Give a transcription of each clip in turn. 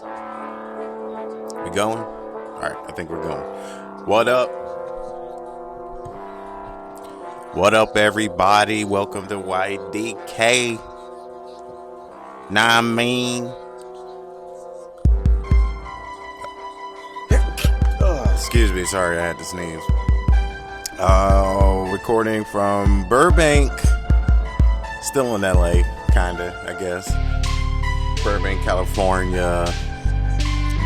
We going? Alright, I think we're going. What up? What up, everybody? Welcome to YDK. Nah, I mean. Excuse me, sorry, I had to sneeze. Recording from Burbank. Still in LA, kinda, I guess. Burbank, California.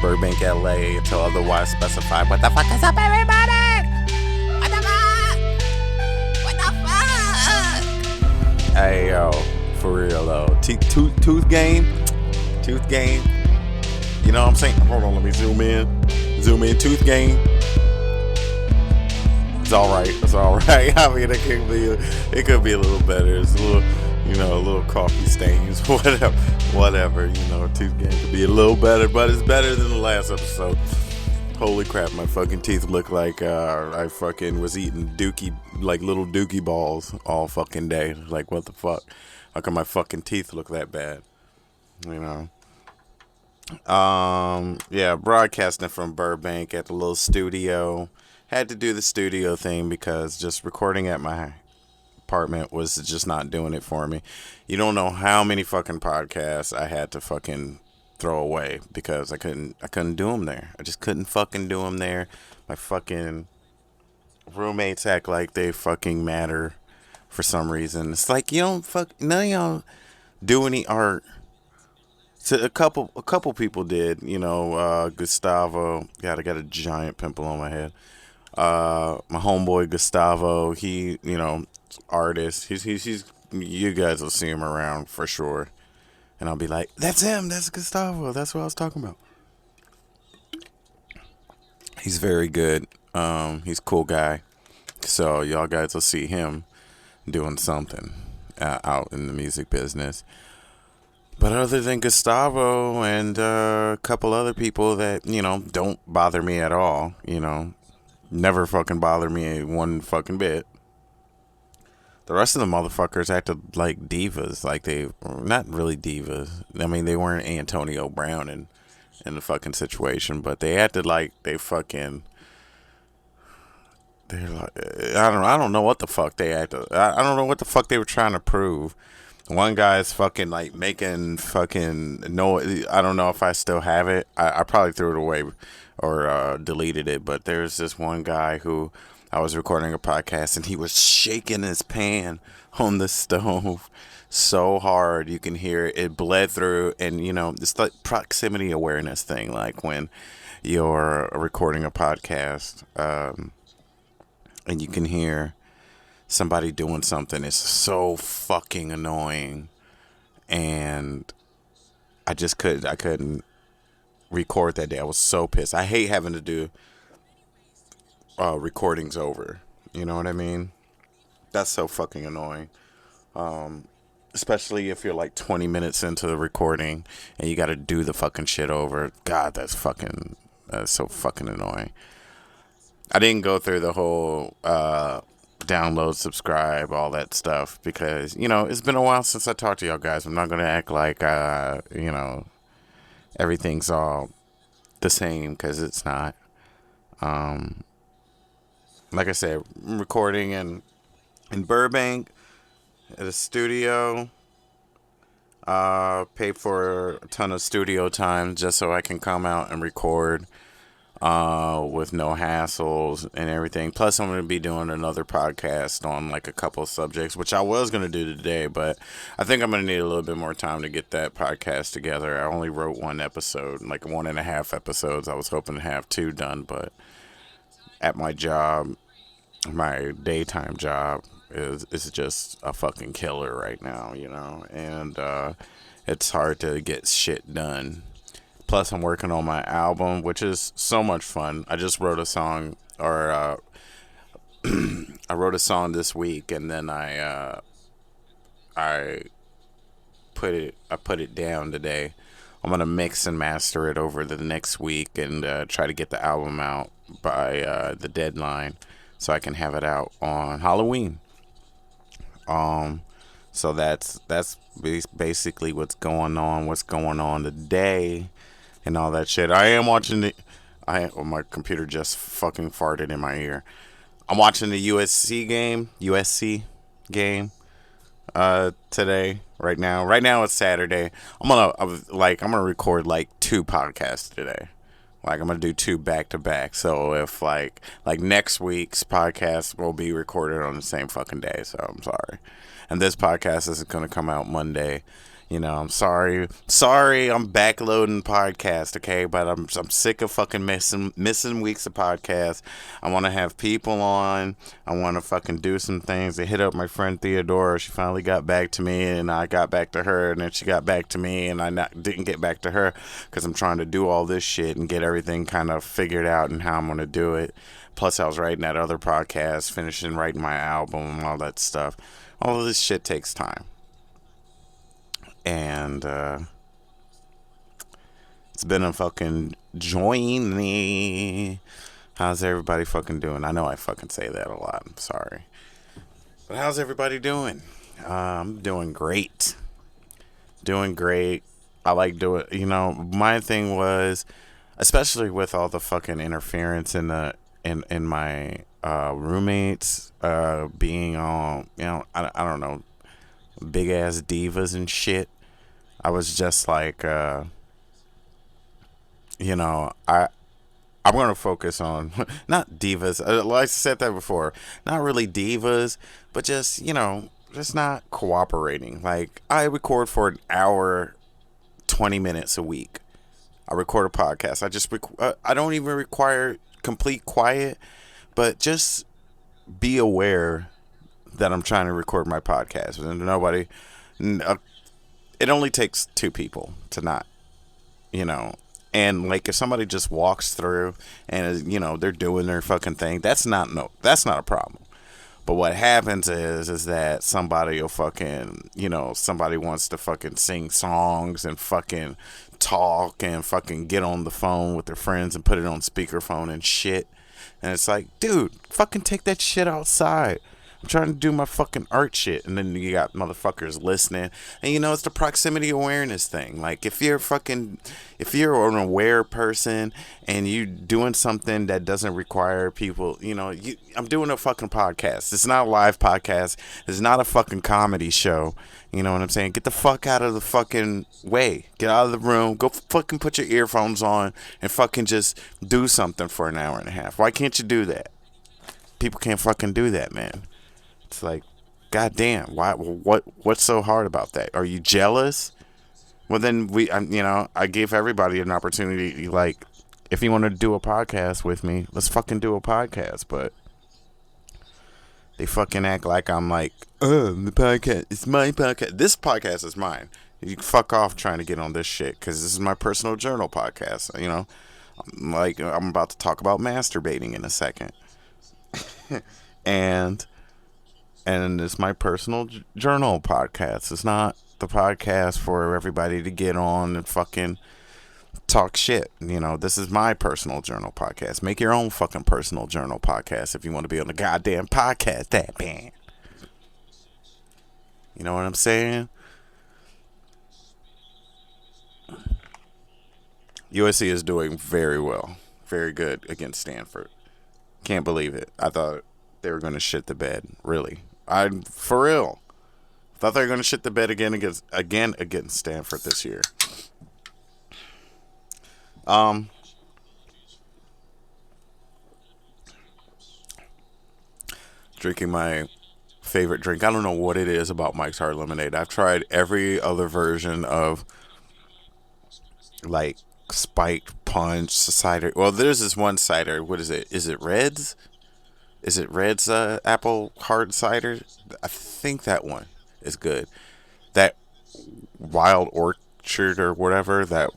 Burbank, LA, until otherwise specified. What the fuck is up, everybody? What the fuck? What the fuck? Hey, yo, for real, though. Tooth game? Tooth game? You know what I'm saying? Hold on, let me zoom in. Zoom in, tooth game. It's alright, it's alright. I mean, it could be a little better. It's a little, a little coffee stains, whatever, tooth game could be a little better, but it's better than the last episode. Holy crap, my fucking teeth look like I fucking was eating little dookie balls all fucking day. Like, what the fuck? How come my fucking teeth look that bad? Yeah, broadcasting from Burbank at the little studio. Had to do the studio thing because just recording at my apartment was just not doing it for me. You don't know how many fucking podcasts I had to fucking throw away because I couldn't do them there. I just couldn't fucking do them there. My fucking roommates act like they fucking matter for some reason. It's like none of y'all do any art. So a couple people did, Gustavo. God, I got a giant pimple on my head. My homeboy Gustavo, he, artist. He's you guys will see him around for sure. And I'll be like, that's him, that's Gustavo, that's what I was talking about. He's very good. He's a cool guy. So y'all guys will see him doing something out in the music business. But other than Gustavo and a couple other people that, don't bother me at all, never fucking bother me one fucking bit. The rest of the motherfuckers acted like divas, like they not really divas. I mean, they weren't Antonio Brown in the fucking situation, but they acted like they're like, I don't know what the fuck they acted. I don't know what the fuck they were trying to prove. One guy's fucking like making fucking no. I don't know if I still have it. I probably threw it away or deleted it. But there's this one guy who I was recording a podcast and he was shaking his pan on the stove so hard you can hear it bled through. And it's like proximity awareness thing. Like when you're recording a podcast and you can hear somebody doing something, it's so fucking annoying, and I couldn't record that day. I was so pissed. I hate having to do recordings over. You know what I mean? That's so fucking annoying. Especially if you're like 20 minutes into the recording and you got to do the fucking shit over. God, that's so fucking annoying. I didn't go through the whole download, subscribe, all that stuff because it's been a while since I talked to y'all guys. I'm not gonna act like everything's all the same because it's not. Like I said, I'm recording in Burbank at a studio. Pay for a ton of studio time just so I can come out and record with no hassles and everything. Plus, I'm going to be doing another podcast on like a couple of subjects, which I was going to do today, but I think I'm going to need a little bit more time to get that podcast together. I only wrote one episode, like 1.5 episodes. I was hoping to have 2 done, but at my job, my daytime job is just a fucking killer right now, and it's hard to get shit done. Plus, I'm working on my album, which is so much fun. I just wrote a song, I wrote a song this week, and then I put it down today. I'm gonna mix and master it over the next week and try to get the album out by the deadline, so I can have it out on Halloween. So that's basically what's going on today. and all that shit. I am watching the. Oh, my computer just fucking farted in my ear. I'm watching the USC game today right now. Right now it's Saturday. I'm gonna record like 2 podcasts today. Like I'm gonna do 2 back to back. So if like next week's podcast will be recorded on the same fucking day. So I'm sorry. And this podcast is gonna come out Monday. I'm sorry. Sorry, I'm backloading podcast, okay? But I'm sick of fucking missing weeks of podcast. I want to have people on. I want to fucking do some things. I hit up my friend Theodora. She finally got back to me, and I got back to her, and then she got back to me, and didn't get back to her because I'm trying to do all this shit and get everything kind of figured out and how I'm gonna do it. Plus, I was writing that other podcast, finishing writing my album, and all that stuff. All of this shit takes time. And it's been a fucking journey. How's everybody fucking doing? I know I fucking say that a lot. I'm sorry. But how's everybody doing? I'm doing great. Doing great. I like doing, my thing was, especially with all the fucking interference in my roommates being on, I don't know, big ass divas and shit. I was just like, I'm going to focus on, not divas, like I said that before, not really divas, but just, just not cooperating. Like, I record for an hour, 20 minutes a week. I record a podcast. I don't even require complete quiet, but just be aware that I'm trying to record my podcast. And it only takes 2 people to not, and like if somebody just walks through and they're doing their fucking thing, that's not a problem. But what happens is that somebody will fucking, somebody wants to fucking sing songs and fucking talk and fucking get on the phone with their friends and put it on speakerphone and shit. And it's like, dude, fucking take that shit outside. I'm trying to do my fucking art shit. And then you got motherfuckers listening. And it's the proximity awareness thing. Like if you're an aware person and you doing something that doesn't require people, I'm doing a fucking podcast. It's not a live podcast. It's not a fucking comedy show. You know what I'm saying? Get the fuck out of the fucking way. Get out of the room. Go fucking put your earphones on and fucking just do something for an hour and a half. Why can't you do that? People can't fucking do that, man. It's like, goddamn, why? What's so hard about that? Are you jealous? Well, then I gave everybody an opportunity. Like, if you want to do a podcast with me, let's fucking do a podcast. But they fucking act like I'm like, the podcast, it's my podcast. This podcast is mine. You fuck off trying to get on this shit because this is my personal journal podcast. Like I'm about to talk about masturbating in a second, and it's my personal journal podcast. It's not the podcast for everybody to get on and fucking talk shit. This is my personal journal podcast. Make your own fucking personal journal podcast if you want to be on the goddamn podcast. That man. You know what I'm saying? USC is doing very well. Very good against Stanford. Can't believe it. I thought they were going to shit the bed. Really. For real. Thought they were going to shit the bed again against Stanford this year. Drinking my favorite drink. I don't know what it is about Mike's Hard Lemonade. I've tried every other version of like spiked punch cider. Well, there's this one cider. What is it? Is it Red's? Is it Red's apple hard cider? I think that one is good. That Wild Orchard or whatever, the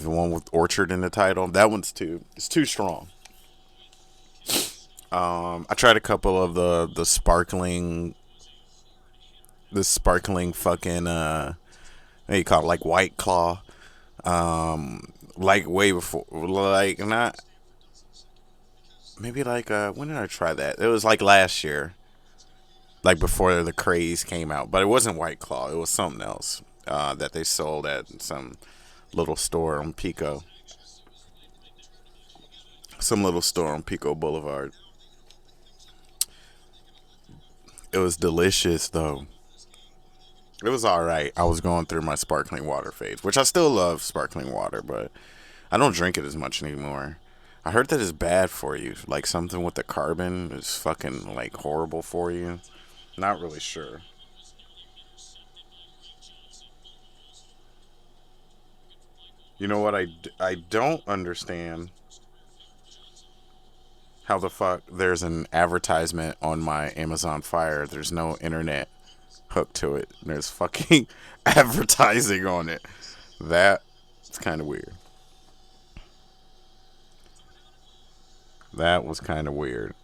one with orchard in the title, that one's it's too strong. I tried a couple of the sparkling fucking what do you call it, like White Claw, like way before, like not. Maybe like when did I try that? It was like last year, like before the craze came out. But it wasn't White Claw. It was something else that they sold at some little store on Pico. some little store on Pico Boulevard. It was delicious though. It was all right. I was going through my sparkling water phase, which I still love sparkling water, but I don't drink it as much anymore. I heard that it's bad for you. Like something with the carbon is fucking like horrible for you. Not really sure. You know what? I don't understand how the fuck there's an advertisement on my Amazon Fire. There's no internet hook to it. There's fucking advertising on it. That's kind of weird. That was kind of weird.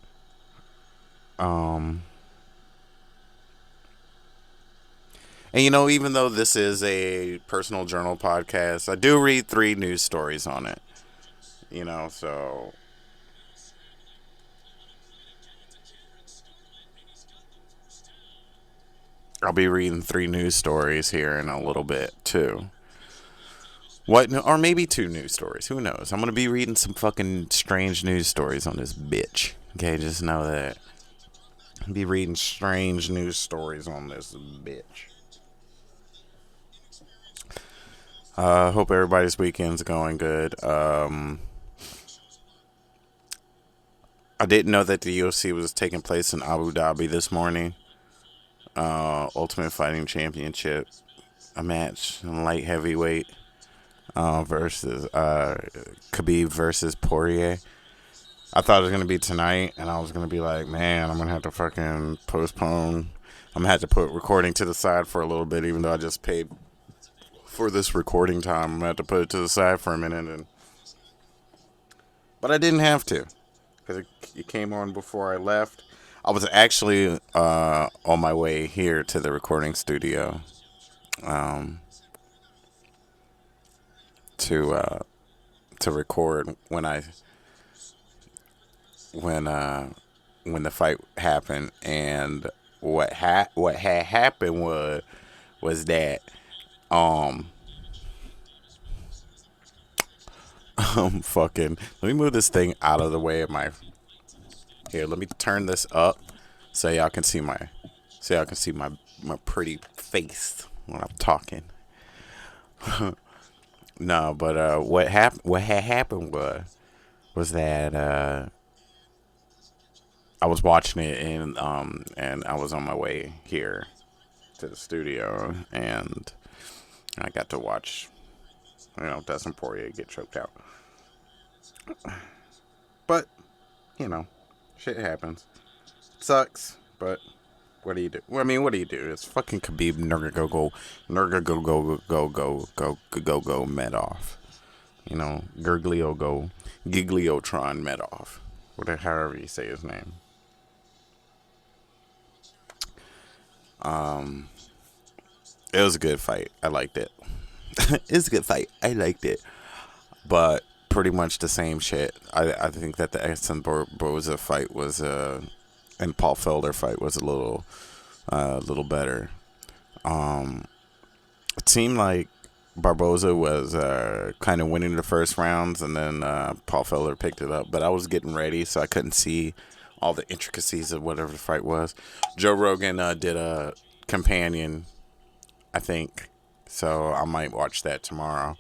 Um, and even though this is a personal journal podcast, I do read 3 news stories on it. So I'll be reading 3 news stories here in a little bit too. What? Or maybe 2 news stories. Who knows? I'm gonna be reading some fucking strange news stories on this bitch. Okay, just know that. I'll be reading strange news stories on this bitch. Hope everybody's weekend's going good. I didn't know that the UFC was taking place in Abu Dhabi this morning. Ultimate Fighting Championship, a match in light heavyweight versus Khabib versus Poirier. I thought it was gonna be tonight, and I was gonna be like, man, I'm gonna have to fucking postpone. I'm gonna have to put recording to the side for a little bit, even though I just paid for this recording time. I'm gonna have to put it to the side for a minute, but I didn't have to because it came on before I left. I was actually on my way here to the recording studio um, to record when the fight happened, and what had happened was that um fucking, let me move this thing out of the way of my, here, let me turn this up so y'all can see my pretty face when I'm talking. No, but what had happened was that I was watching it, and I was on my way here to the studio, and I got to watch Dustin Poirier get choked out. But shit happens. Sucks, but what do you do? Well, I mean, what do you do? It's fucking Khabib Nurmagomedov Medov. Gigliotron Medov. Whatever, however you say his name. It was a good fight. I liked it. It was a good fight. I liked it. But pretty much the same shit. I think that the Edson Barboza fight was and Paul Felder fight was a little better. It seemed like Barboza was kind of winning the first rounds, and then Paul Felder picked it up. But I was getting ready, so I couldn't see all the intricacies of whatever the fight was. Joe Rogan did a companion, I think, so I might watch that tomorrow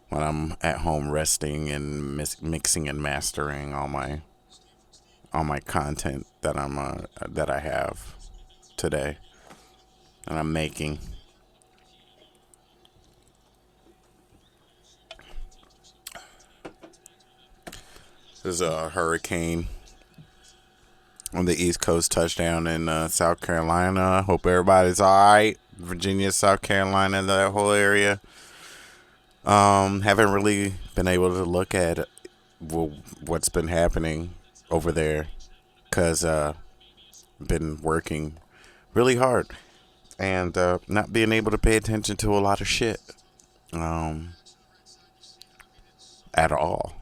when I'm at home resting and mixing and mastering all my content that I have today and I'm making. There's a hurricane on the East Coast, touchdown in South Carolina. Hope everybody's all right. Virginia, South Carolina, that whole area. Haven't really been able to look at what's been happening over there because been working really hard and not being able to pay attention to a lot of shit at all.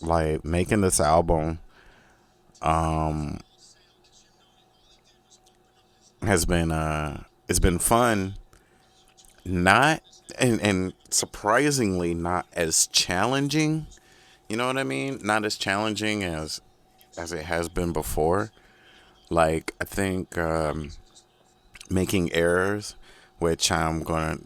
Like making this album has been it's been fun, not and surprisingly not as challenging You know what I mean? Not as challenging as it has been before. Like I think making errors, which I'm gonna,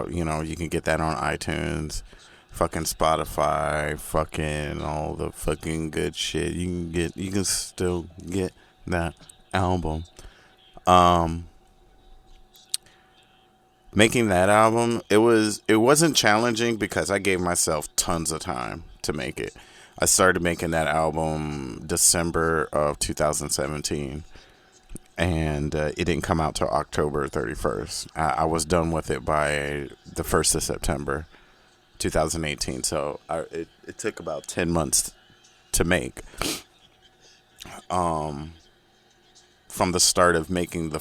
you can get that on iTunes, fucking Spotify, fucking all the fucking good shit. You can still get that album. Um, Making that album, it wasn't challenging because I gave myself tons of time to make it. I started making that album December of 2017, and it didn't come out till October 31st. I was done with it by the 1st of September 2018. So it took about 10 months to make, from the start of making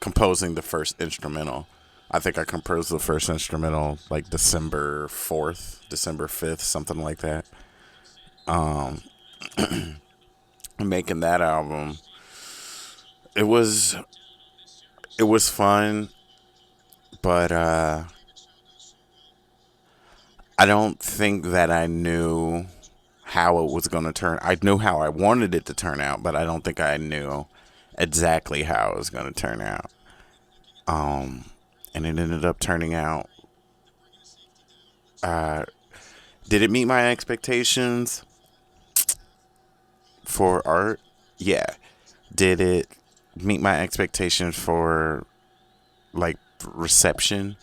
composing the first instrumental. I think I composed the first instrumental like December 4th, December 5th, something like that. Making that album, it was it was fun, but I don't think that I knew how it was going to turn. I knew how I wanted it to turn out, but I don't think I knew exactly how it was going to turn out. And it ended up turning out. Uh, did it meet my expectations for art? Yeah. Did it meet my expectations for like reception?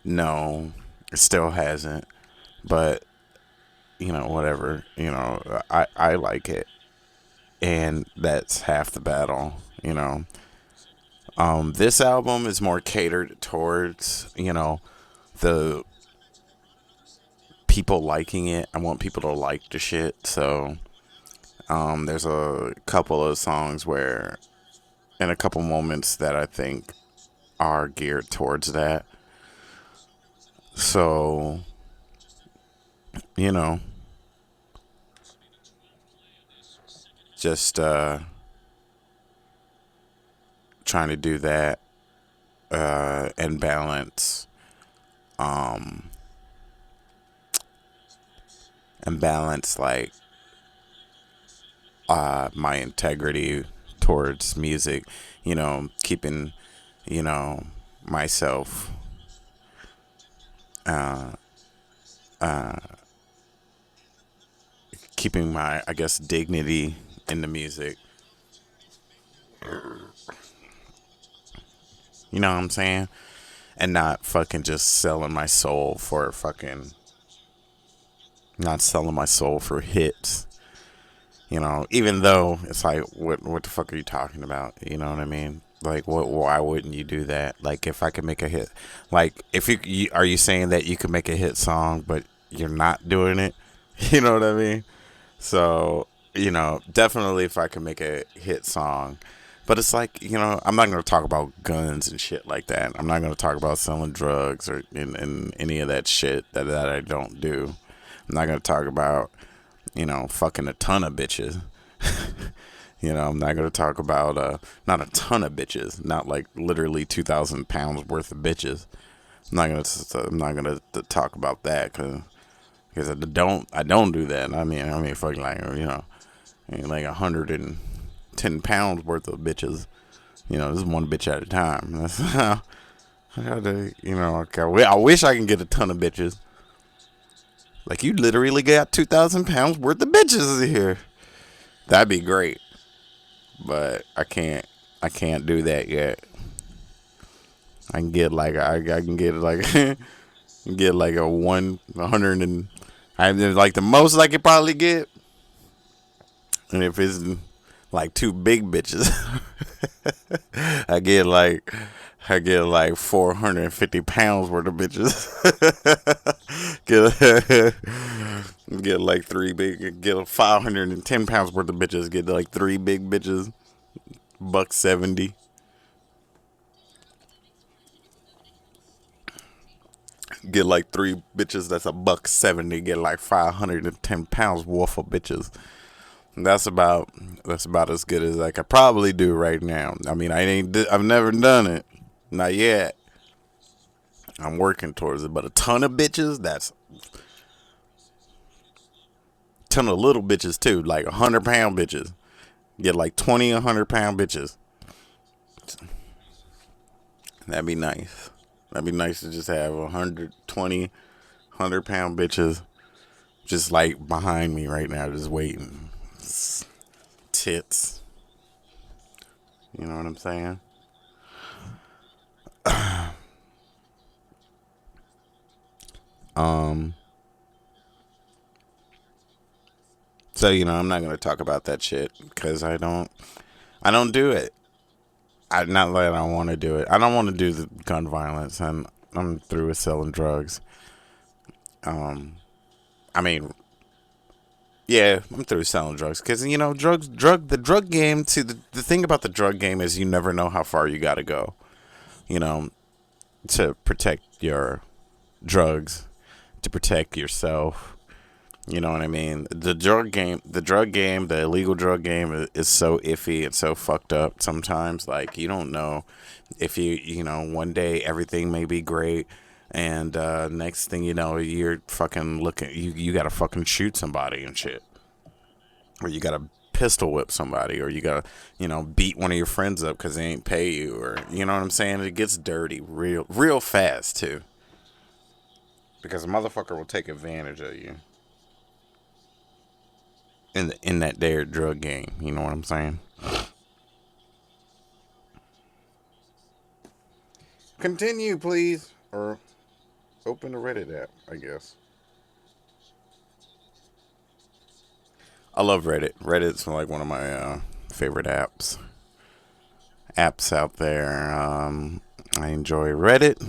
No, it still hasn't. But whatever. I like it, and that's half the battle. This album is more catered towards the people liking it. I want people to like the shit. So there's a couple of songs where, and a couple moments that I think are geared towards that. So you know, just trying to do that, and um, balance like my integrity towards music. Keeping myself uh, uh, keeping my, I guess, dignity in the music. You know what I'm saying? And not fucking just selling my soul for fucking, not selling my soul for hits. Even though it's like, what the fuck are you talking about? You know what I mean? Like, why wouldn't you do that? Like, if I could make a hit, like, if are you saying that you could make a hit song, but you're not doing it? You know what I mean? So, definitely if I could make a hit song. But it's like, I'm not going to talk about guns and shit like that. I'm not going to talk about selling drugs or in any of that shit that I don't do. I'm not going to talk about, fucking a ton of bitches. I'm not going to talk about, not a ton of bitches, not like literally 2,000 pounds worth of bitches. I'm not going to talk about that because I don't do that. I mean, fucking like, like 110 pounds worth of bitches. This is one bitch at a time. That's how I gotta, I wish I can get a ton of bitches. Like, you literally got 2,000 pounds worth of bitches here. That'd be great, but I can't. I can't do that yet. I can get like I can get like get like a 100 and I like the most I could probably get. And if it's like two big bitches, I get like 450 pounds worth of bitches. get like three big, get 510 pounds worth of bitches. Get like three big bitches, buck 70. Get like three bitches that's a buck 70. Get like 510 pounds worth of bitches. That's about as good as I could probably do right now. I mean, I've never done it, not yet. I'm working towards it, but a ton of bitches. ton of little bitches too, like 100-pound bitches. Get like 20, 100-pound bitches. That'd be nice. That'd be nice to just have 120, 100-pound bitches just like behind me right now, just waiting. Tits. You know what I'm saying? Um. So I'm not gonna talk about that shit because I don't. I don't do it. Not that I don't want to do it. I don't want to do the gun violence, and I'm through with selling drugs. Um. I mean, yeah, I'm through selling drugs because the drug game. See, the thing about the drug game is you never know how far you got to go. You know, to protect your drugs, to protect yourself. You know what I mean? The illegal drug game is so iffy and so fucked up sometimes. Like, you don't know if one day everything may be great, and next thing you know, you're fucking looking, you gotta fucking shoot somebody and shit. Or you gotta pistol whip somebody, or you gotta, beat one of your friends up because they ain't pay you, or, you know what I'm saying? It gets dirty real fast, too. Because a motherfucker will take advantage of you. In that there drug game, you know what I'm saying? Continue, please, or open the Reddit app, I guess. I love Reddit. Reddit's like one of my favorite apps out there. I enjoy Reddit,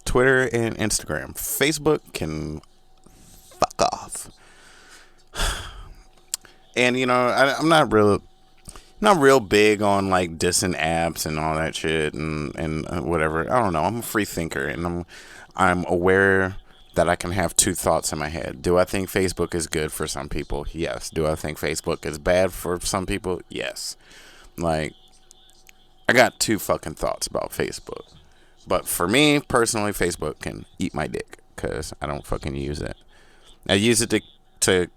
Twitter, and Instagram. Facebook can fuck off. And I'm not real big on like dissing apps and all that shit and whatever. I don't know. I'm a free thinker, and I'm aware that I can have two thoughts in my head. Do I think Facebook is good for some people? Yes. Do I think Facebook is bad for some people? Yes. Like, I got two fucking thoughts about Facebook. But for me personally, Facebook can eat my dick because I don't fucking use it. I use it to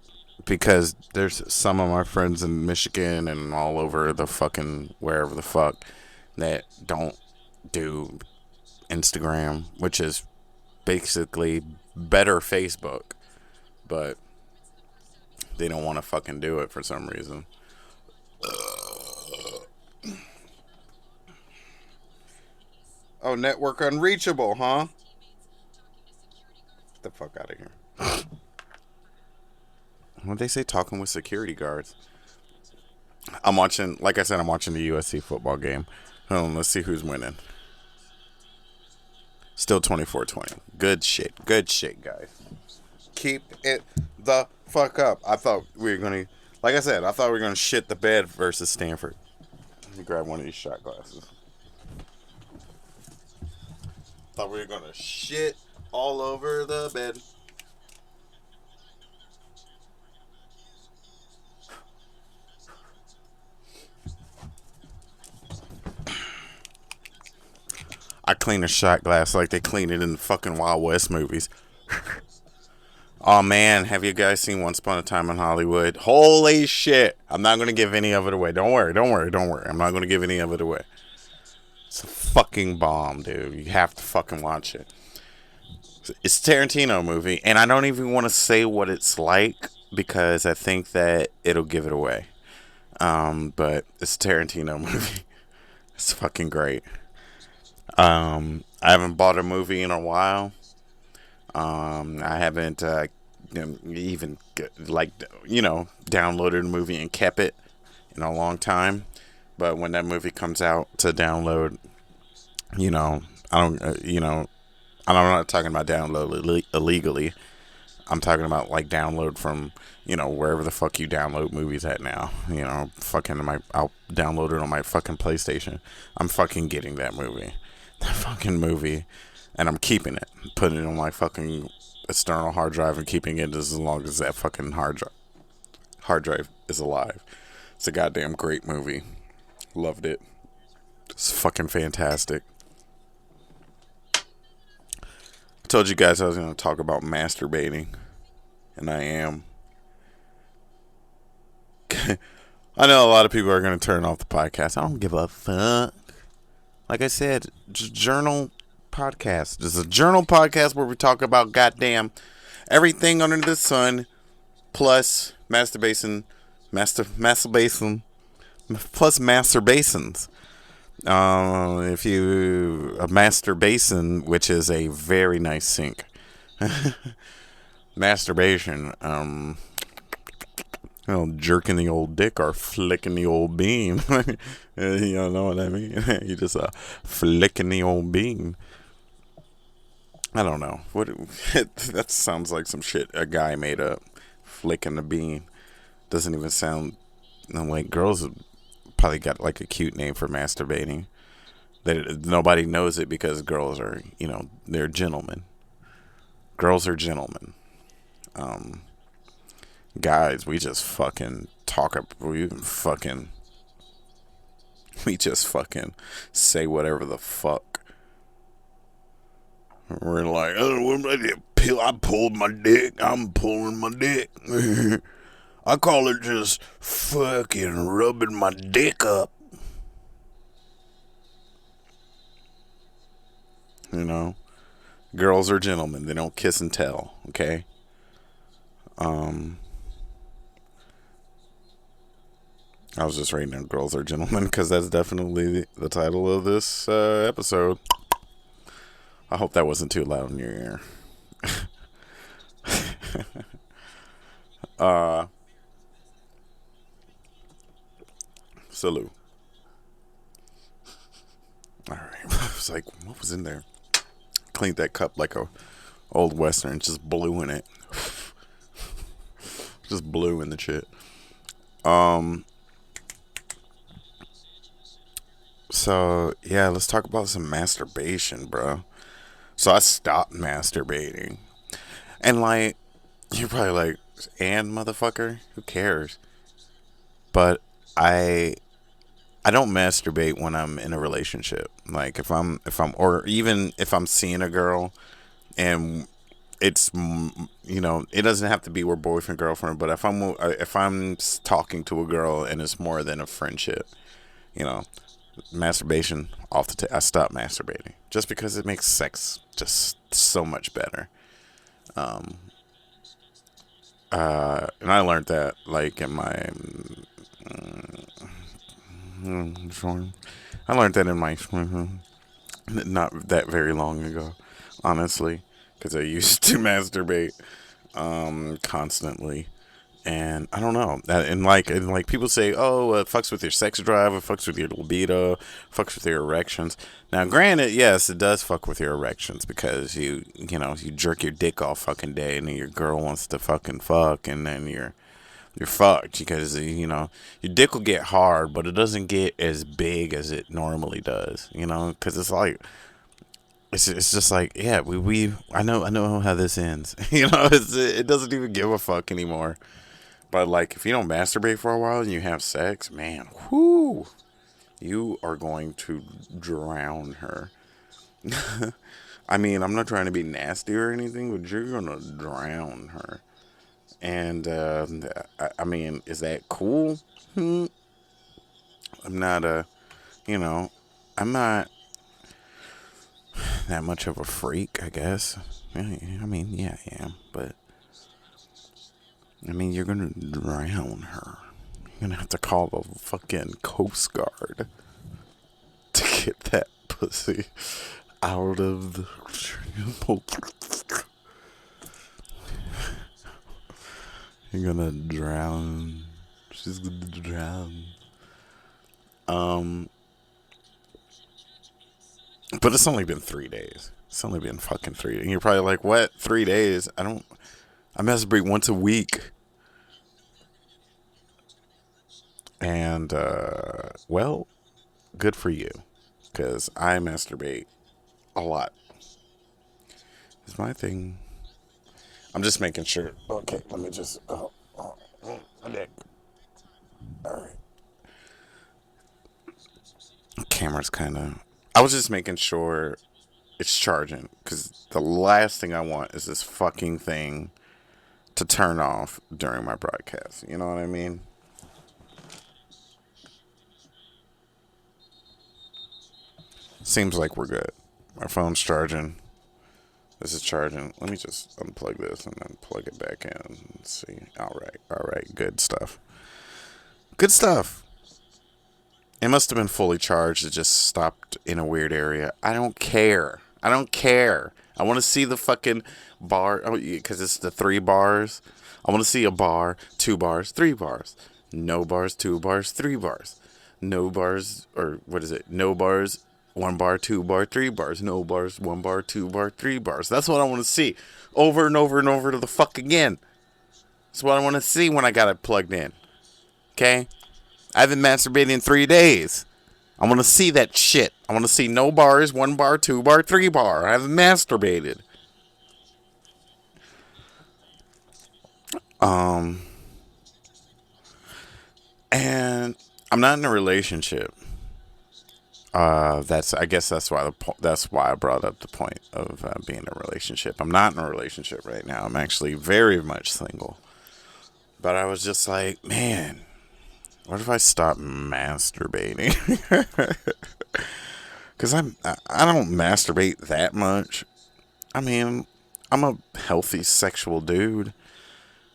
because there's some of my friends in Michigan and all over the fucking wherever the fuck that don't do Instagram, which is basically better Facebook, but they don't want to fucking do it for some reason. Oh, network unreachable, huh? Get the fuck out of here. What they say, talking with security guards. I'm watching, like I said, I'm watching the USC football game. Hold on, let's see who's winning. Still 24-20. Good shit, guys. Keep it the fuck up. I thought we were gonna, like I said, I thought we were gonna shit the bed versus Stanford. Let me grab one of these shot glasses. Thought we were gonna shit all over the bed. I clean a shot glass like they clean it in the fucking Wild West movies. Oh man, have you guys seen Once Upon a Time in Hollywood? Holy shit. I'm not going to give any of it away. Don't worry. I'm not going to give any of it away. It's a fucking bomb, dude. You have to fucking watch it. It's a Tarantino movie, and I don't even want to say what it's like because I think that it'll give it away. But it's a Tarantino movie. It's fucking great. I haven't bought a movie in a while. I haven't even downloaded a movie and kept it in a long time. But when that movie comes out to download, I'm not talking about download illegally. I'm talking about like download from wherever the fuck you download movies at now. I'll download it on my fucking PlayStation. I'm fucking getting that movie. That fucking movie, and I'm keeping it, putting it on my fucking external hard drive and keeping it as long as that fucking hard drive is alive. It's a goddamn great movie. Loved it. It's fucking fantastic. told you guys I was going to talk about masturbating, and I am. I know a lot of people are going to turn off the podcast. I don't give a fuck. Like I said, just journal podcast. This is a journal podcast where we talk about goddamn everything under the sun, plus masturbation, masturbation, plus masturbations. If you a master basin, which is a very nice sink. Masturbation, jerking the old dick or flicking the old bean. You don't know what I mean? You just flicking the old bean. I don't know. That sounds like some shit a guy made up. Flicking the bean. Doesn't even sound like girls have probably got like a cute name for masturbating. Nobody knows it because girls are, they're gentlemen. Girls are gentlemen. Guys, we just fucking talk up. We just fucking say whatever the fuck. We're like, I pulled my dick. I'm pulling my dick. I call it just fucking rubbing my dick up. Girls are gentlemen. They don't kiss and tell. Okay. I was just writing down girls are gentlemen because that's definitely the title of this episode. I hope that wasn't too loud in your ear. Salute. Alright. I was like, what was in there? Cleaned that cup like a old western, just blew in it. Just blew in the shit. So yeah, let's talk about some masturbation, bro. So I stopped masturbating. And like, you're probably like, and motherfucker, who cares? But I don't masturbate when I'm in a relationship. Like or even if I'm seeing a girl and it's, it doesn't have to be we're boyfriend, girlfriend, but if I'm talking to a girl and it's more than a friendship, masturbation off I stopped masturbating just because it makes sex just so much better. And I learned that like in my not that very long ago, honestly, because I used to masturbate constantly. And I don't know. And like people say, oh, it fucks with your sex drive, it fucks with your libido, fucks with your erections. Now, granted, yes, it does fuck with your erections because you jerk your dick all fucking day, and then your girl wants to fucking fuck, and then you're fucked because your dick will get hard, but it doesn't get as big as it normally does. Because it's like. It's just like, yeah, I know how this ends. It doesn't even give a fuck anymore. But like, if you don't masturbate for a while and you have sex, man, whoo, you are going to drown her. I mean, I'm not trying to be nasty or anything, but you're gonna drown her. And I mean, is that cool? I'm not I'm not that much of a freak, I guess. I mean, yeah, I am, but I mean, you're gonna drown her. You're gonna have to call the fucking Coast Guard to get that pussy out of the. You're gonna drown. She's gonna drown. But it's only been 3 days. It's only been fucking 3 days. And you're probably like, what? 3 days? I masturbate once a week. And, well, good for you. Because I masturbate a lot. It's my thing. I'm just making sure. Okay, let me just. My dick. Alright. Camera's kind of. I was just making sure it's charging. Because the last thing I want is this fucking thing to turn off during my broadcast. You know what I mean? Seems like we're good. My phone's charging. This is charging. Let me just unplug this and then plug it back in. Let's see. All right. All right. Good stuff. Good stuff. It must have been fully charged. It just stopped in a weird area. I don't care. I don't care. I want to see the fucking bar. Oh, because it's the 3 bars. I want to see a bar, 2 bars, 3 bars. No bars, 2 bars, 3 bars. No bars, or what is it? No bars, 1 bar, 2 bar, 3 bars. No bars, 1 bar, 2 bar, 3 bars. That's what I want to see. Over and over and over to the fuck again. That's what I want to see when I got it plugged in. Okay? I haven't masturbated in 3 days. I want to see that shit. I want to see no bars, 1 bar, 2 bar, 3 bar. I haven't masturbated. And I'm not in a relationship. I guess that's why I brought up the point of being in a relationship. I'm not in a relationship right now. I'm actually very much single. But I was just like, man, what if I stop masturbating? Because I don't masturbate that much. I mean, I'm a healthy sexual dude.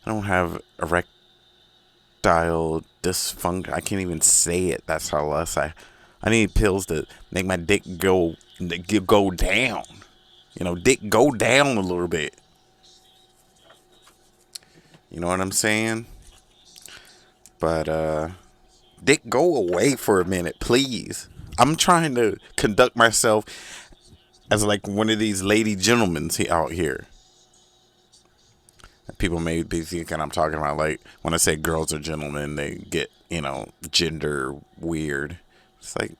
I don't have erectile dysfunction. I can't even say it. That's how less I need pills to make my dick go down. You know, dick go down a little bit. You know what I'm saying? But dick, go away for a minute, please. I'm trying to conduct myself as like one of these lady gentlemen out here. People may be thinking I'm talking about, like, when I say girls are gentlemen, they get, gender weird. It's like,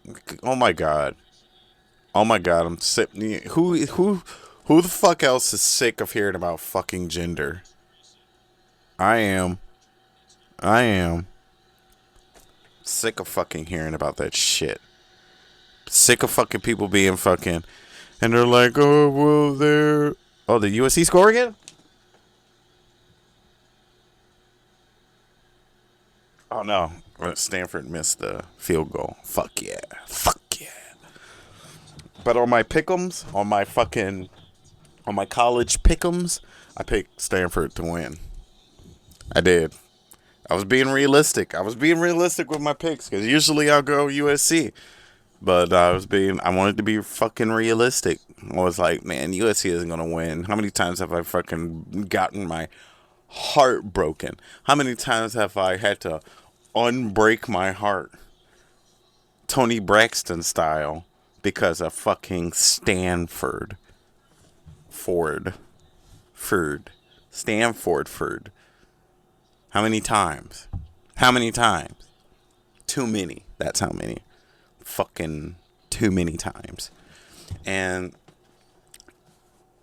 oh my god, I'm sick. Who the fuck else is sick of hearing about fucking gender? I am sick of fucking hearing about that shit. Sick of fucking people being fucking, and they're like, oh well, the USC score again. Oh no, Stanford missed the field goal. Fuck yeah. But on my pick'ems, on my college pick'ems, I picked Stanford to win. I did. I was being realistic. With my picks, because usually I'll go USC. But I wanted to be fucking realistic. I was like, man, USC isn't going to win. How many times have I fucking gotten my heart broken? How many times have I had to unbreak my heart? Tony Braxton style. Because of fucking Stanford. Stanford. How many times? Too many. That's how many. Fucking too many times. And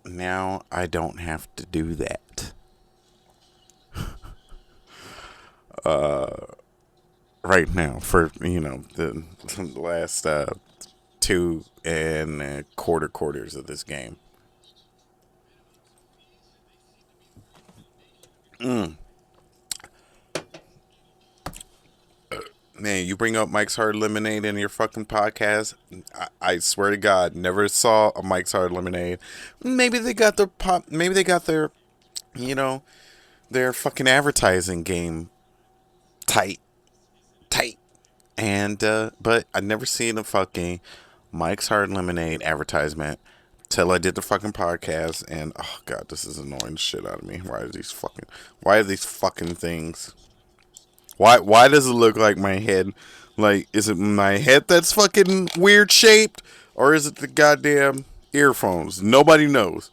now I don't have to do that. Right now, for, the last 2 and quarters of this game. Man, you bring up Mike's Hard Lemonade in your fucking podcast. I swear to God, never saw a Mike's Hard Lemonade. Maybe they got their their fucking advertising game tight. And but I never seen a fucking Mike's Hard Lemonade advertisement till I did the fucking podcast. And oh god, this is annoying the shit out of me. Why are these fucking things? Why does it look like my head? Like, is it my head that's fucking weird shaped, or is it the goddamn earphones? Nobody knows.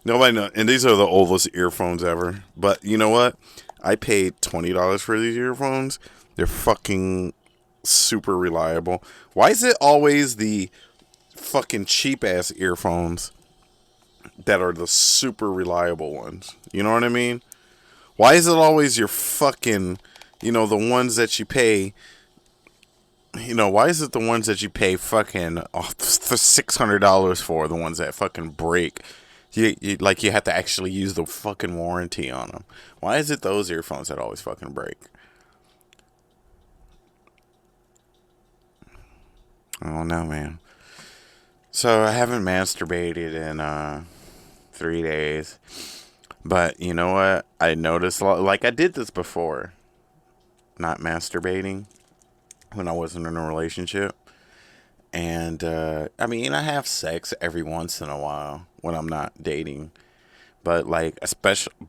And these are the oldest earphones ever. But you know what? I paid $20 for these earphones. They're fucking super reliable. Why is it always the fucking cheap ass earphones that are the super reliable ones? You know what I mean? Why is it always your fucking, the ones that you pay why is it the ones that you pay fucking $600 for, the ones that fucking break? You have to actually use the fucking warranty on them. Why is it those earphones that always fucking break? I don't know, man. So I haven't masturbated in 3 days, but you know what? I noticed like I did this before, not masturbating when I wasn't in a relationship. And I mean, I have sex every once in a while when I'm not dating, but like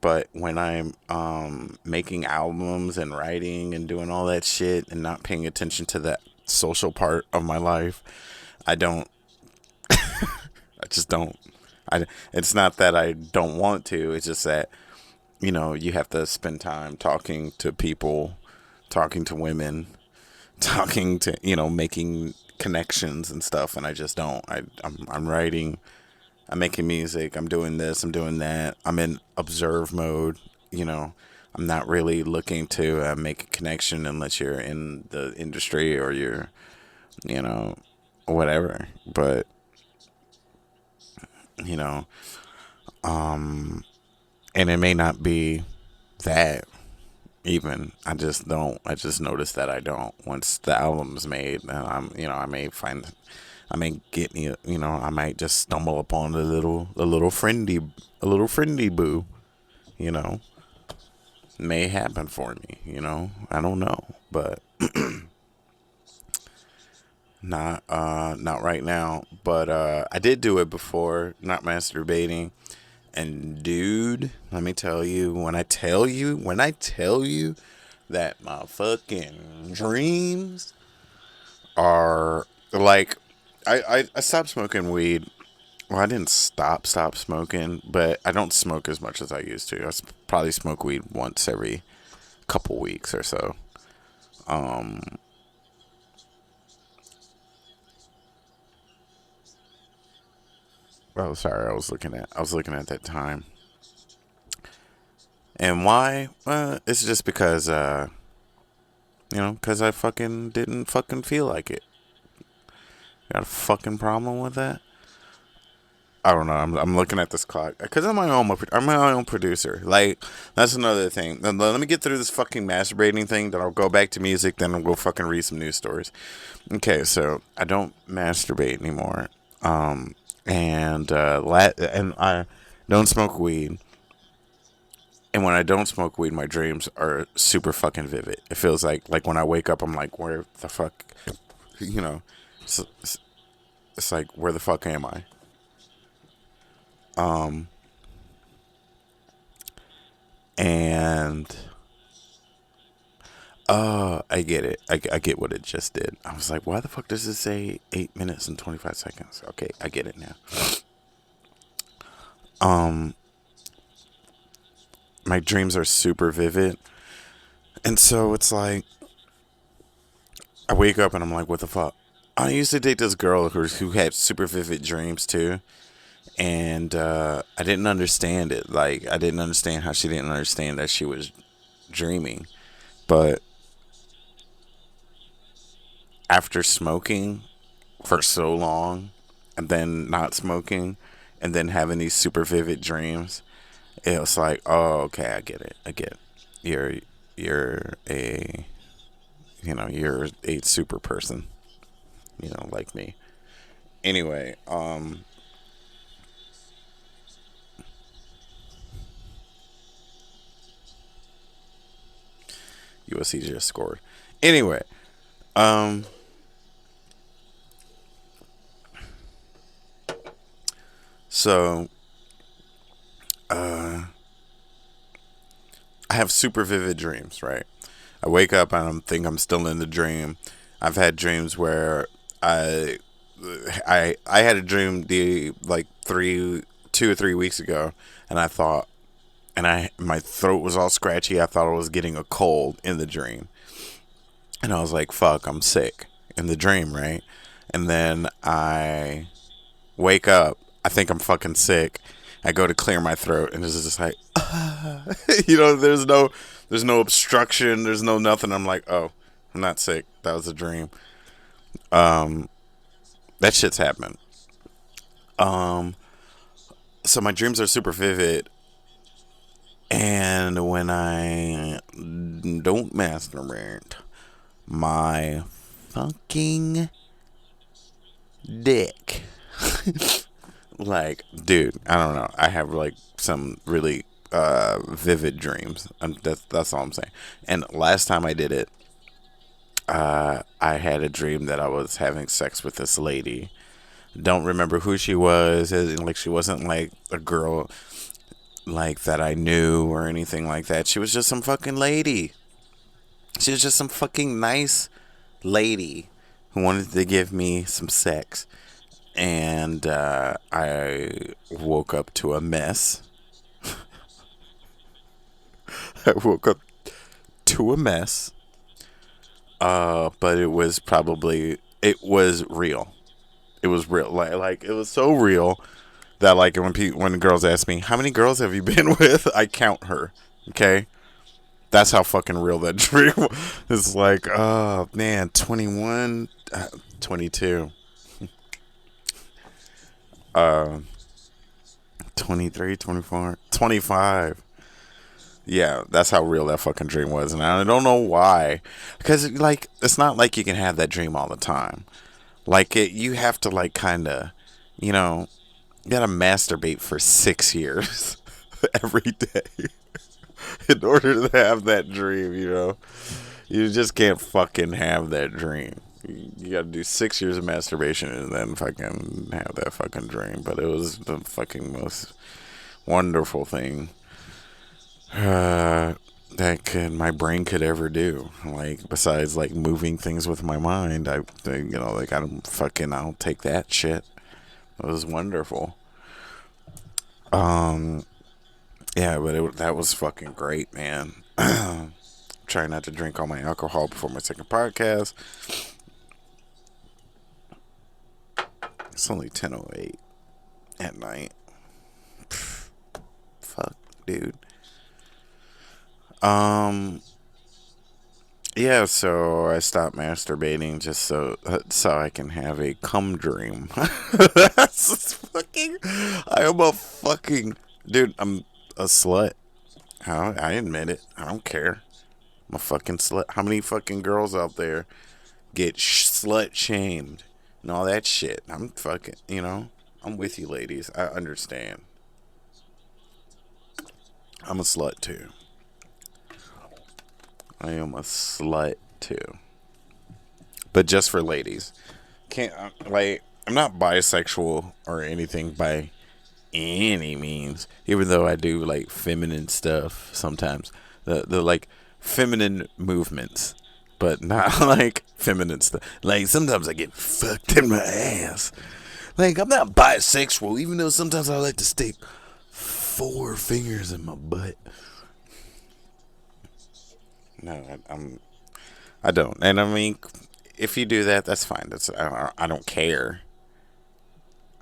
but when I'm making albums and writing and doing all that shit and not paying attention to that social part of my life, I don't. I just don't. It's not that I don't want to. It's just that you have to spend time talking to people, talking to women, talking to making connections and stuff, and I just don't. I'm writing, I'm making music, I'm doing this, I'm doing that, I'm in observe mode. I'm not really looking to make a connection unless you're in the industry or you're you know whatever. But you know and it may not be that even. I just noticed that I don't. Once the album's made, and I may get me, I might just stumble upon a little friendly boo, you know, may happen for me, I don't know, but not right now. But I did do it before, not masturbating. And dude, let me tell you, when I tell you that my fucking dreams are like, I stopped smoking weed. Well, I didn't stop smoking, but I don't smoke as much as I used to. Probably smoke weed once every couple weeks or so. Um, oh, sorry, I was looking at that time. And why? It's just because, because I fucking didn't fucking feel like it. Got a fucking problem with that? I don't know. I'm looking at this clock because I'm my own producer. Like that's another thing. Let me get through this fucking masturbating thing. Then I'll go back to music. Then I'll go fucking read some news stories. Okay, so I don't masturbate anymore. And I don't smoke weed. And when I don't smoke weed, my dreams are super fucking vivid. It feels like when I wake up, I'm like, where the fuck, you know, it's, it's like where the fuck am I? Um, and I get it. I get what it just did. I was like, why the fuck does it say 8 minutes and 25 seconds? Okay, I get it now. Um, my dreams are super vivid, and so it's like I wake up and I'm like, what the fuck? I used to date this girl who had super vivid dreams too, and I didn't understand it. Like I didn't understand how she didn't understand that she was dreaming. But after smoking for so long, and then not smoking, and then having these super vivid dreams, it was like, oh, okay, I get it. I get it. You're you're a you're a super person, like me. Anyway, USC just scored. Anyway, um, so uh, I have super vivid dreams, right? I wake up and think I'm still in the dream. I've had dreams where I I had a dream the like 2 or 3 weeks ago, and I thought, and I my throat was all scratchy. I thought I was getting a cold in the dream, and I was like, "Fuck, I'm sick" in the dream, right? And then I wake up. I think I'm fucking sick. I go to clear my throat, and it's just like, there's no obstruction. There's no nothing. I'm like, oh, I'm not sick. That was a dream. Um, that shit's happened. Um, so my dreams are super vivid, and when I don't masturbate, my fucking dick. Like, dude, I don't know. I have like some really vivid dreams. That's all I'm saying. And last time I did it, I had a dream that I was having sex with this lady. Don't remember who she was. Like, she wasn't like a girl like that I knew or anything like that. She was just some fucking lady. She was just some fucking nice lady who wanted to give me some sex. And I woke up to a mess. I woke up to a mess. But it was real. It was real. Like it was so real that like when the girls ask me how many girls have you been with, I count her. Okay, that's how fucking real that dream is. Like, oh man, 21, 22, 23, 24, 25. Yeah, that's how real that fucking dream was, and I don't know why. Because like it's not like you can have that dream all the time. Like you have to like kind of, you know, you gotta masturbate for 6 years every day in order to have that dream. You know, you just can't fucking have that dream. You gotta do 6 years of masturbation and then fucking have that fucking dream. But it was the fucking most wonderful thing that my brain could ever do. Like besides like moving things with my mind, like I'll take that shit. It was wonderful. Um, yeah, but that was fucking great, man. Trying not to drink all my alcohol before my second podcast. It's only 10:08 at night. Fuck, dude. Um, yeah, so I stopped masturbating just so I can have a cum dream. That's just fucking. I am a fucking dude. I'm a slut. I admit it. I don't care. I'm a fucking slut. How many fucking girls out there get slut shamed and all that shit? I'm fucking. I'm with you, ladies. I understand. I'm a slut too. I am a slut too. But just for ladies. Can't like I'm not bisexual or anything by any means. Even though I do like feminine stuff sometimes. The like feminine movements. But not like feminine stuff. Like sometimes I get fucked in my ass. Like I'm not bisexual, even though sometimes I like to stick 4 fingers in my butt. No, I don't. And I mean, if you do that, that's fine. I don't care.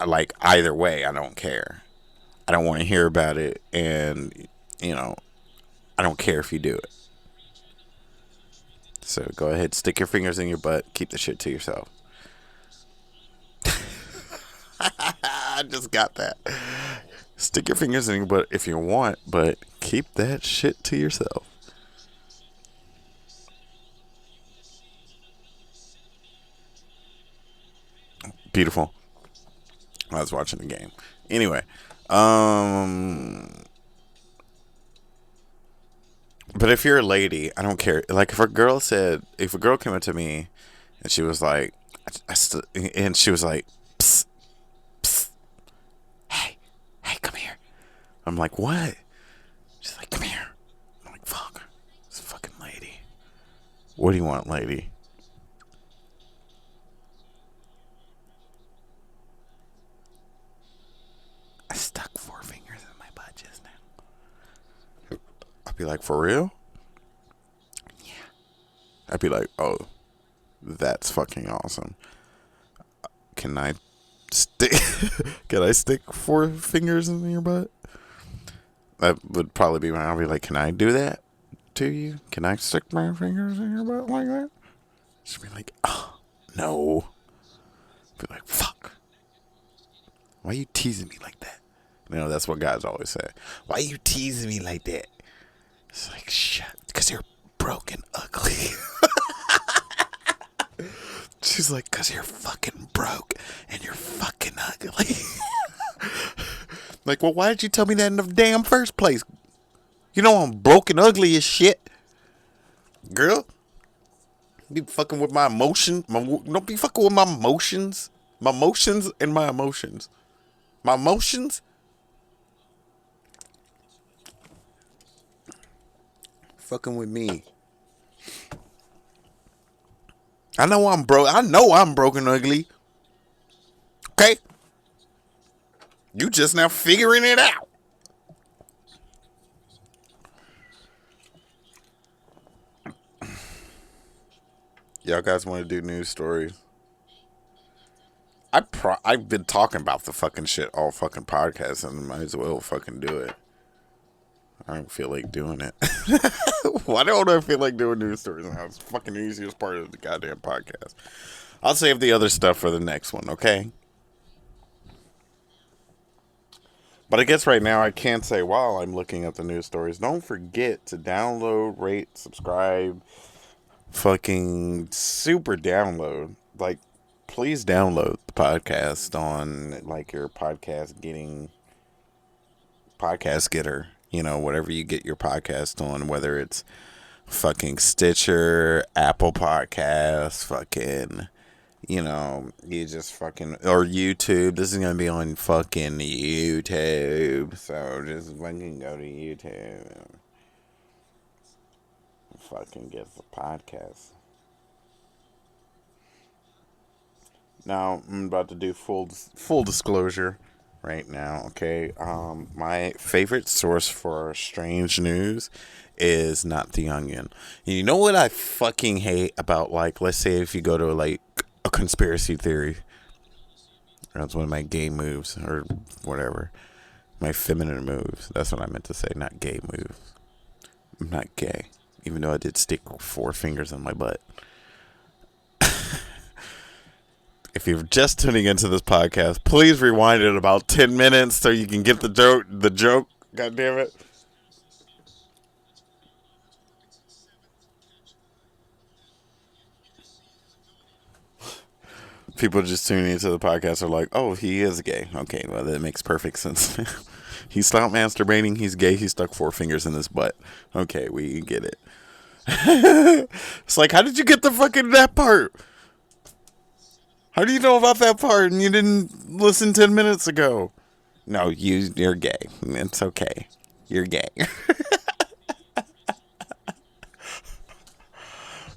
I like either way. I don't care. I don't want to hear about it, and you know, I don't care if you do it. So go ahead, stick your fingers in your butt. Keep the shit to yourself. I just got that. Stick your fingers in your butt if you want, but keep that shit to yourself. Beautiful. I was watching the game. Anyway, um, but if you're a lady, I don't care. Like if a girl came up to me and she was like, and she was like, psst, psst, hey, hey, come here. I'm like, what? She's like, come here. I'm like, fuck, it's a fucking lady. What do you want, lady? I stuck 4 fingers in my butt just now. I'd be like, for real? Yeah. I'd be like, oh, that's fucking awesome. Can I stick? Can I stick 4 fingers in your butt? That would probably be my. I'll be like, can I do that to you? Can I stick my fingers in your butt like that? She'd be like, oh No. Be like, fuck. Why you teasing me like that? You know, that's what guys always say. Why you teasing me like that? It's like, shit. Because you're broke and ugly. She's like, because you're fucking broke and you're fucking ugly. Like, well, why did you tell me that in the damn first place? You know I'm broke and ugly as shit. Girl, be fucking with my emotion. Don't be fucking with my emotions. My emotions and my emotions. My emotions? Fucking with me. I know I'm broke. I know I'm broken ugly. Okay? You just now figuring it out. Y'all guys want to do news stories? I've been talking about the fucking shit all fucking podcast and might as well fucking do it. I don't feel like doing it. Why don't I feel like doing news stories now? It's the fucking easiest part of the goddamn podcast. I'll save the other stuff for the next one, okay? But I guess right now I can say while I'm looking at the news stories, don't forget to download, rate, subscribe, fucking super download. Like, please download the podcast on like your podcast getter, you know, whatever you get your podcast on, whether it's fucking Stitcher, Apple Podcasts, fucking, you know, you just fucking, or YouTube. This is gonna be on fucking YouTube, so just fucking go to YouTube and fucking get the podcast. Now I'm about to do full disclosure right now. Okay, my favorite source for strange news is not the Onion. You know what I fucking hate about, like, let's say if you go to like a conspiracy theory. That's one of my gay moves or whatever. My feminine moves. That's what I meant to say, not gay moves. I'm not gay, even though I did stick 4 fingers in my butt. If you're just tuning into this podcast, please rewind it about 10 minutes so you can get the joke. The joke, God damn it. People just tuning into the podcast are like, oh, he is gay. Okay, well, that makes perfect sense. He stopped masturbating. He's gay. He stuck 4 fingers in his butt. Okay, we get it. It's like, how did you get the fucking that part? How do you know about that part and you didn't listen 10 minutes ago? No, you're gay. It's okay. You're gay.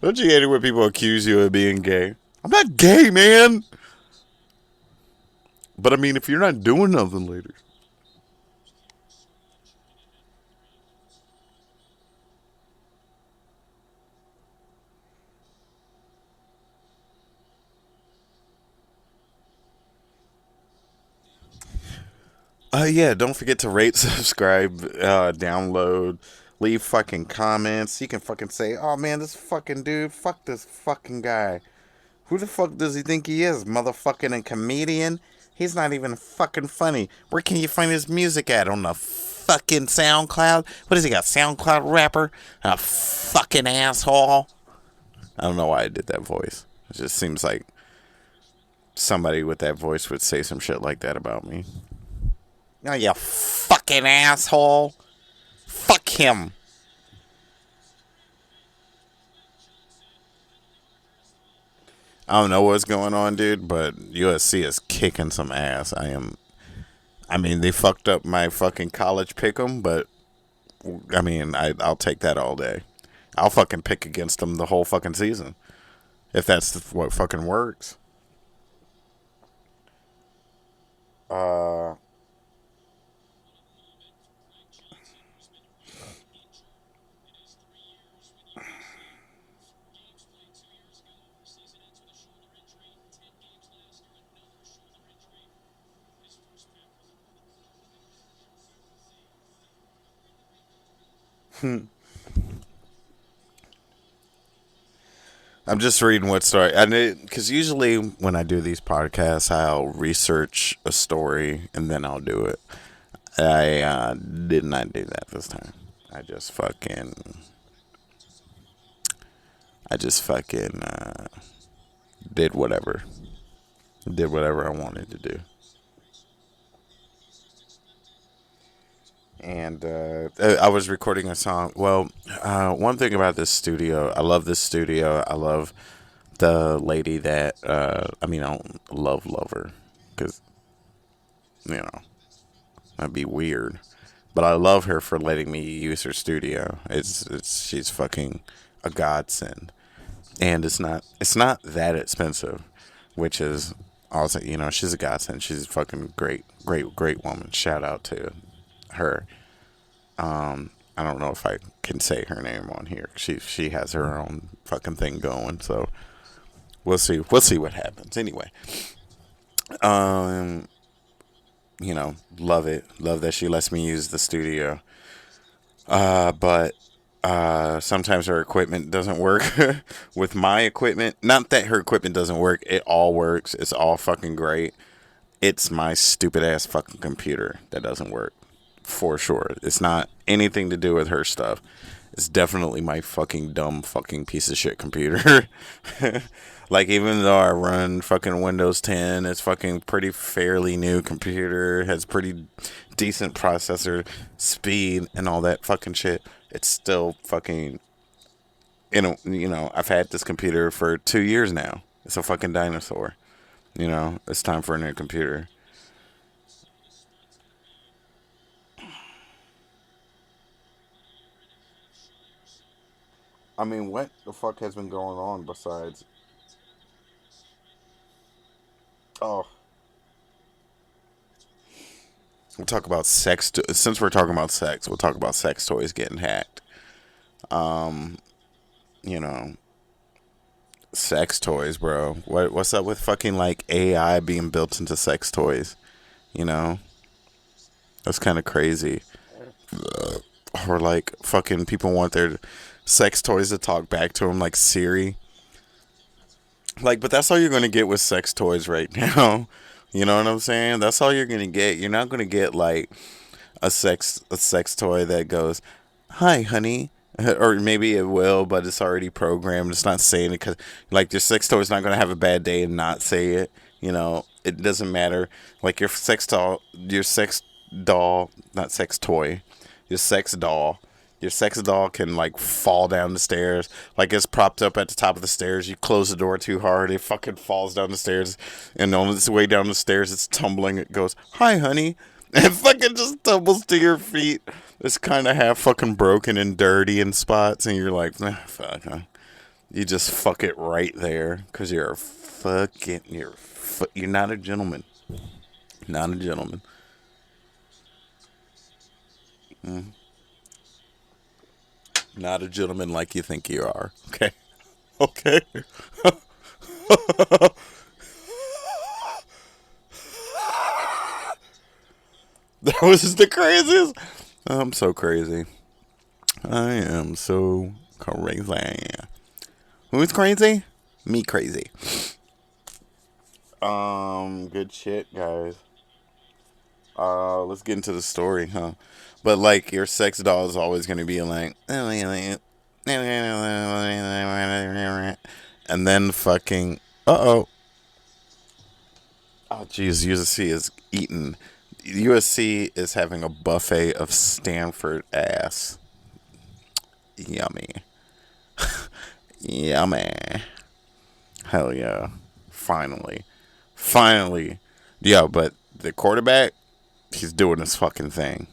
Don't you hate it when people accuse you of being gay? I'm not gay, man. But I mean, if you're not doing nothing later. Yeah, don't forget to rate, subscribe, download, leave fucking comments. You can fucking say, oh man, this fucking dude, fuck this fucking guy. Who the fuck does he think he is? Motherfucking a comedian? He's not even fucking funny. Where can you find his music at? On the fucking SoundCloud? What does he got? SoundCloud rapper? A fucking asshole? I don't know why I did that voice. It just seems like somebody with that voice would say some shit like that about me. Oh, you fucking asshole. Fuck him. I don't know what's going on, dude, but USC is kicking some ass. I mean, they fucked up my fucking college pick'em, but I mean, I'll take that all day. I'll fucking pick against them the whole fucking season. If that's what fucking works. Uh, I'm just reading what story. Because usually when I do these podcasts, I'll research a story and then I'll do it. I did not do that this time. I just fucking, I just fucking did whatever, did whatever I wanted to do. And I was recording a song. Well, one thing about this studio, I love this studio. I love the lady that I mean, I don't love her because you know that'd be weird. But I love her for letting me use her studio. It's she's fucking a godsend, and it's not that expensive, which is also she's a godsend. She's a fucking great woman. Shout out to her. I don't know if I can say her name on here. She has her own fucking thing going. So we'll see what happens. Anyway, um, love it. Love that she lets me use the studio. But sometimes her equipment doesn't work with my equipment. Not that her equipment doesn't work. It all works. It's all fucking great. It's my stupid ass fucking computer that doesn't work. For sure. It's not anything to do with her stuff. It's definitely my fucking dumb fucking piece of shit computer. Like, even though I run fucking Windows 10, it's fucking pretty fairly new computer, has pretty decent processor speed and all that fucking shit. It's still fucking, I've had this computer for 2 years now. It's a fucking dinosaur. It's time for a new computer. I mean, what the fuck has been going on besides? Oh, we'll talk about sex. Since we're talking about sex, we'll talk about sex toys getting hacked. Um, you know, sex toys, bro. What's up with fucking like AI being built into sex toys? You know, that's kind of crazy. Or like fucking people want their sex toys to talk back to them like Siri. Like, but that's all you're gonna get with sex toys right now. You know what I'm saying? That's all you're gonna get. You're not gonna get like a sex toy that goes, "Hi, honey," or maybe it will, but it's already programmed. It's not saying it because like your sex toy is not gonna have a bad day and not say it. It doesn't matter. Like your sex doll, not sex toy, your sex doll. Your sex doll can like fall down the stairs. Like it's propped up at the top of the stairs. You close the door too hard, it fucking falls down the stairs. And on its way down the stairs, it's tumbling. It goes, "Hi, honey," and fucking just tumbles to your feet. It's kind of half fucking broken and dirty in spots, and you're like, fuck, huh? You just fuck it right there because you're not a gentleman. Not a gentleman. Mm. Not a gentleman like you think you are. Okay. Okay. That was the craziest. I'm so crazy. I am so crazy. Who's crazy? Me crazy. Good shit, guys. Let's get into the story, huh? But like your sex doll is always gonna be like, and then fucking, oh, oh, geez, USC is eating. USC is having a buffet of Stanford ass. Yummy, yummy. Hell yeah! Finally. Yeah, but the quarterback, he's doing his fucking thing.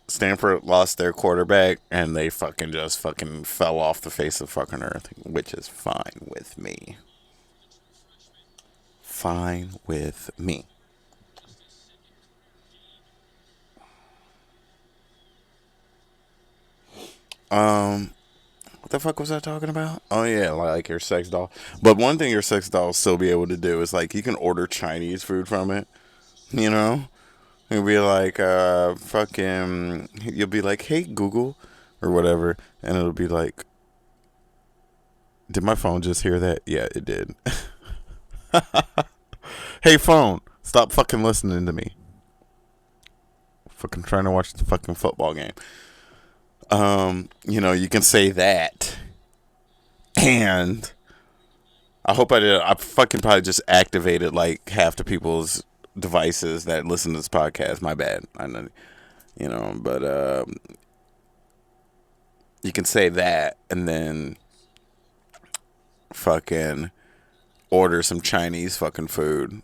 Stanford lost their quarterback and they fucking just fucking fell off the face of fucking earth, which is fine with me. Fine with me. Um, what the fuck was I talking about? Oh yeah, like your sex doll. But one thing your sex doll will still be able to do is like you can order Chinese food from it. You know, you'll be like, fucking, you'll be like, "Hey Google," or whatever, and it'll be like, Did my phone just hear that? Yeah, it did. Hey, phone, stop fucking listening to me. Fucking trying to watch the fucking football game. You can say that. And I hope I did. I fucking probably just activated like half the people's devices that listen to this podcast. My bad. I know, but you can say that and then fucking order some Chinese fucking food.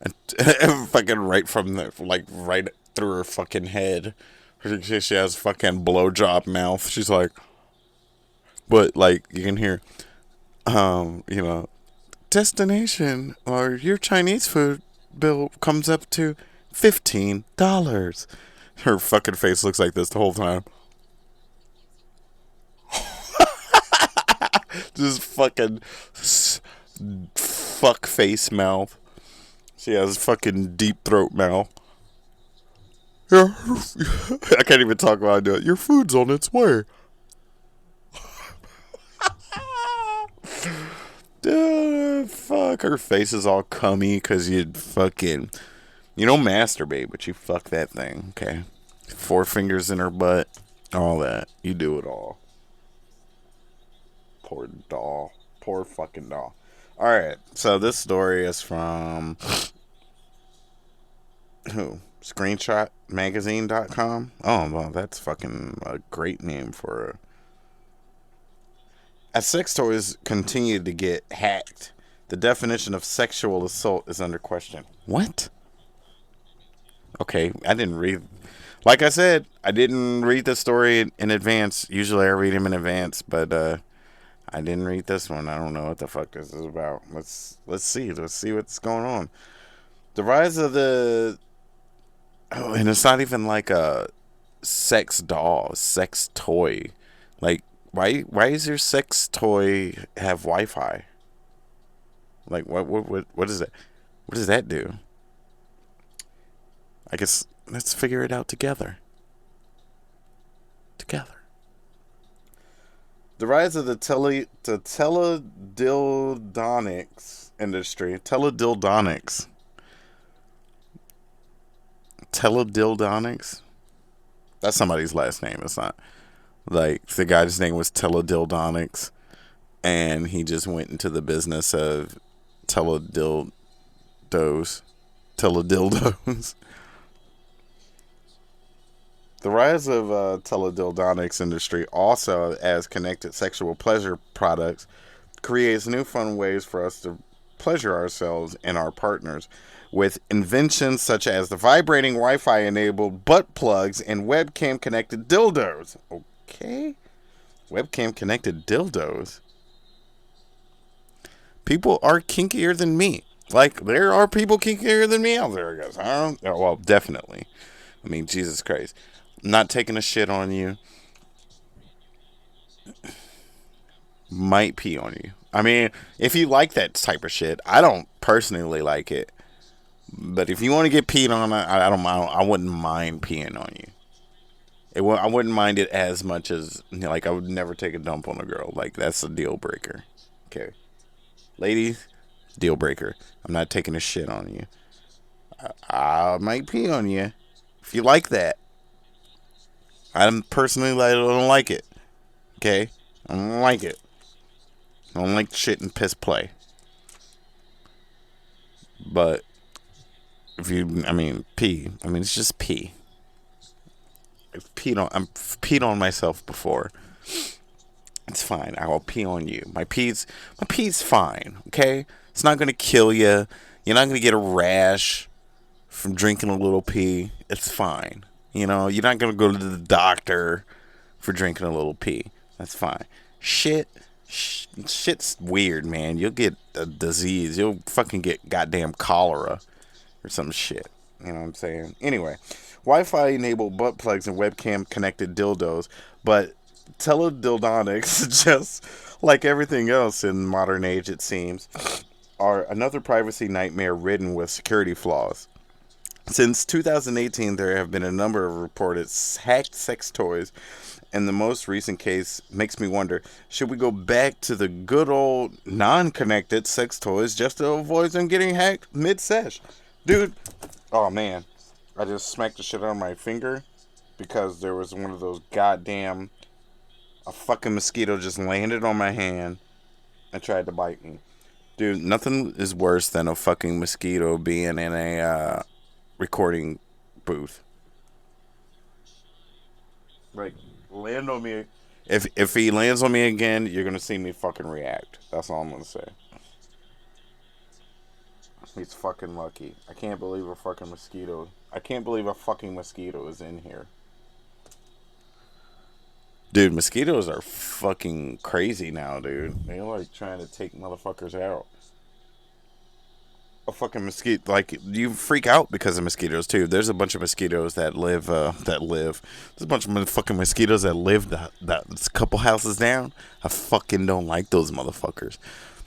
And fucking right from the, like, right through her fucking head. She has fucking blowjob mouth. She's like, but like, you can hear, you know, destination or your Chinese food bill comes up to $15. Her fucking face looks like this the whole time. Just fucking fuck face mouth. She has fucking deep throat mouth. Yeah, I can't even talk while I do it. Your food's on its way. Fuck, her face is all cummy because you don't masturbate, but you fuck that thing, okay? 4 fingers in her butt, all that. You do it all. Poor doll. Poor fucking doll. Alright, so this story is from who? Screenshotmagazine.com? Oh, well, that's fucking a great name for a. As sex toys continue to get hacked, the definition of sexual assault is under question. What? Okay, I didn't read. Like I said, I didn't read the story in advance. Usually I read them in advance, but I didn't read this one. I don't know what the fuck this is about. Let's see. Let's see what's going on. The rise of the. Oh, and it's not even like a sex doll, sex toy. Like, why is your sex toy have Wi-Fi? Like, what is that? What does that do? I guess let's figure it out together. Together. The rise of the teledildonics industry. Teledildonics? That's somebody's last name. It's not. Like, the guy's name was Teledildonics, and he just went into the business of teledildos. Teledildos. The rise of teledildonics industry, also as connected sexual pleasure products, creates new fun ways for us to pleasure ourselves and our partners, with inventions such as the vibrating Wi-Fi enabled butt plugs and webcam connected dildos. Okay, webcam connected dildos. People are kinkier than me. Like, there are people kinkier than me out there, I guess. Well, definitely. I mean, Jesus Christ. I'm not taking a shit on you. Might pee on you. I mean, if you like that type of shit, I don't personally like it. But if you want to get peed on, I wouldn't mind peeing on you. I wouldn't mind it as much as, like, I would never take a dump on a girl. Like, that's a deal breaker. Okay. Ladies, deal breaker. I'm not taking a shit on you. I might pee on you if you like that. I personally don't like it. Okay? I don't like it. I don't like shit and piss play. But if you, pee. It's just pee. I've peed on myself before. It's fine. I will pee on you. My pee's fine. Okay? It's not gonna kill you. You're not gonna get a rash from drinking a little pee. It's fine. You're not gonna go to the doctor for drinking a little pee. That's fine. Shit's weird, man. You'll get a disease. You'll fucking get goddamn cholera or some shit. You know what I'm saying? Anyway, Wi-Fi enabled butt plugs and webcam connected dildos, but teledildonics, just like everything else in modern age, it seems, are another privacy nightmare ridden with security flaws. Since 2018, there have been a number of reported hacked sex toys, and the most recent case makes me wonder, should we go back to the good old non connected sex toys just to avoid them getting hacked mid sesh? Dude, oh man, I just smacked the shit out of my finger because there was one of those goddamn. A fucking mosquito just landed on my hand and tried to bite me. Dude, nothing is worse than a fucking mosquito being in a recording booth. Like, land on me. If he lands on me again, you're gonna see me fucking react. That's all I'm gonna say. He's fucking lucky. I can't believe a fucking mosquito. I can't believe a fucking mosquito is in here. Dude, mosquitoes are fucking crazy now, dude. They're like trying to take motherfuckers out. A fucking mosquito, like you freak out because of mosquitoes too. There's a bunch of mosquitoes that live. There's a bunch of fucking mosquitoes that live that's a couple houses down. I fucking don't like those motherfuckers.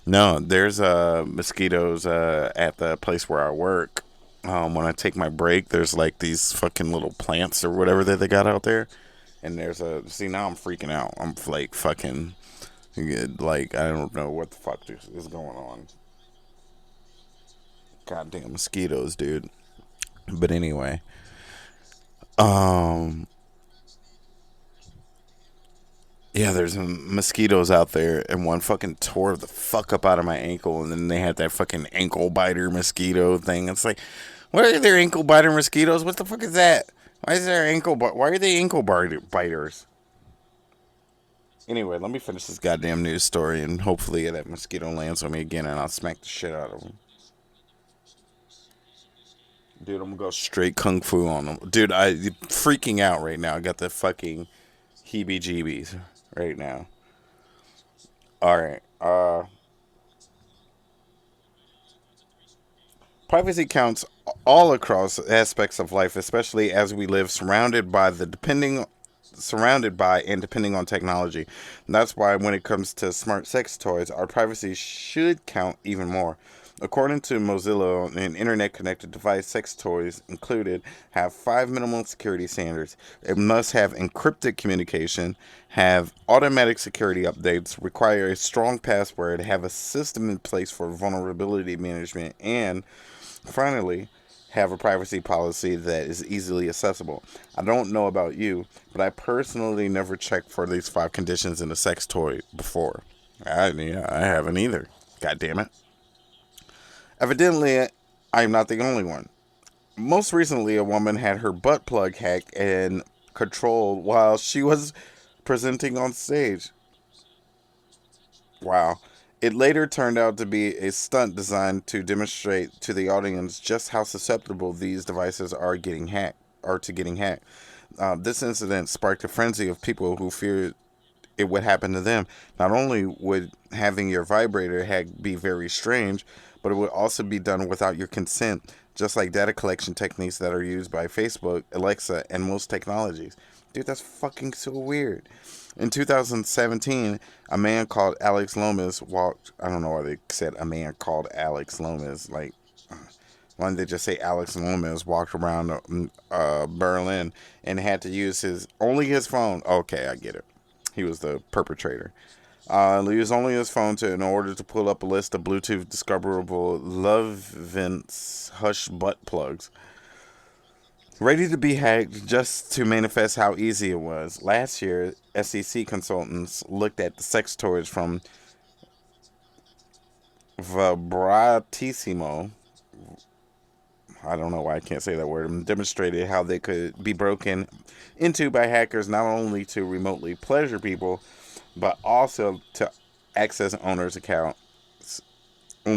No, there's mosquitoes at the place where I work. When I take my break, there's like these fucking little plants or whatever that they got out there, and there's a see now I'm freaking out. I'm like fucking like I don't know what the fuck is going on. Goddamn mosquitoes, dude. But anyway, um, yeah, there's mosquitoes out there, and one fucking tore the fuck up out of my ankle, and then they had that fucking ankle biter mosquito thing. It's like, what are there ankle biter mosquitoes? What the fuck is that? Why is there why are they biters? Anyway, let me finish this goddamn news story, and hopefully that mosquito lands on me again, and I'll smack the shit out of him. Dude, I'm gonna go straight kung fu on him. Dude, I freaking out right now. I got the fucking heebie jeebies right now. Alright. Privacy counts all across aspects of life, especially as we live surrounded by and depending on technology. And that's why when it comes to smart sex toys, our privacy should count even more. According to Mozilla, an internet connected device sex toys included have five minimum security standards. It must have encrypted communication, have automatic security updates, require a strong password, have a system in place for vulnerability management, and finally, have a privacy policy that is easily accessible. I don't know about you, but I personally never checked for these five conditions in a sex toy before. I haven't either. God damn it. Evidently, I'm not the only one. Most recently, a woman had her butt plug hacked and controlled while she was presenting on stage. Wow. It later turned out to be a stunt designed to demonstrate to the audience just how susceptible these devices are to getting hacked. This incident sparked a frenzy of people who feared it would happen to them. Not only would having your vibrator hacked be very strange, but it would also be done without your consent, just like data collection techniques that are used by Facebook, Alexa, and most technologies. Dude, that's fucking so weird. In 2017, a man called Alex Lomas walked. I don't know why they said a man called Alex Lomas. Like, why didn't they just say Alex Lomas walked around Berlin and had to use his phone? Okay, I get it. He was the perpetrator. He used only his phone in order to pull up a list of Bluetooth discoverable Love Vents Hush butt plugs. Ready to be hacked just to manifest how easy it was. Last year, SEC consultants looked at the sex toys from Vibratissimo. I don't know why I can't say that word. And demonstrated how they could be broken into by hackers not only to remotely pleasure people, but also to access owner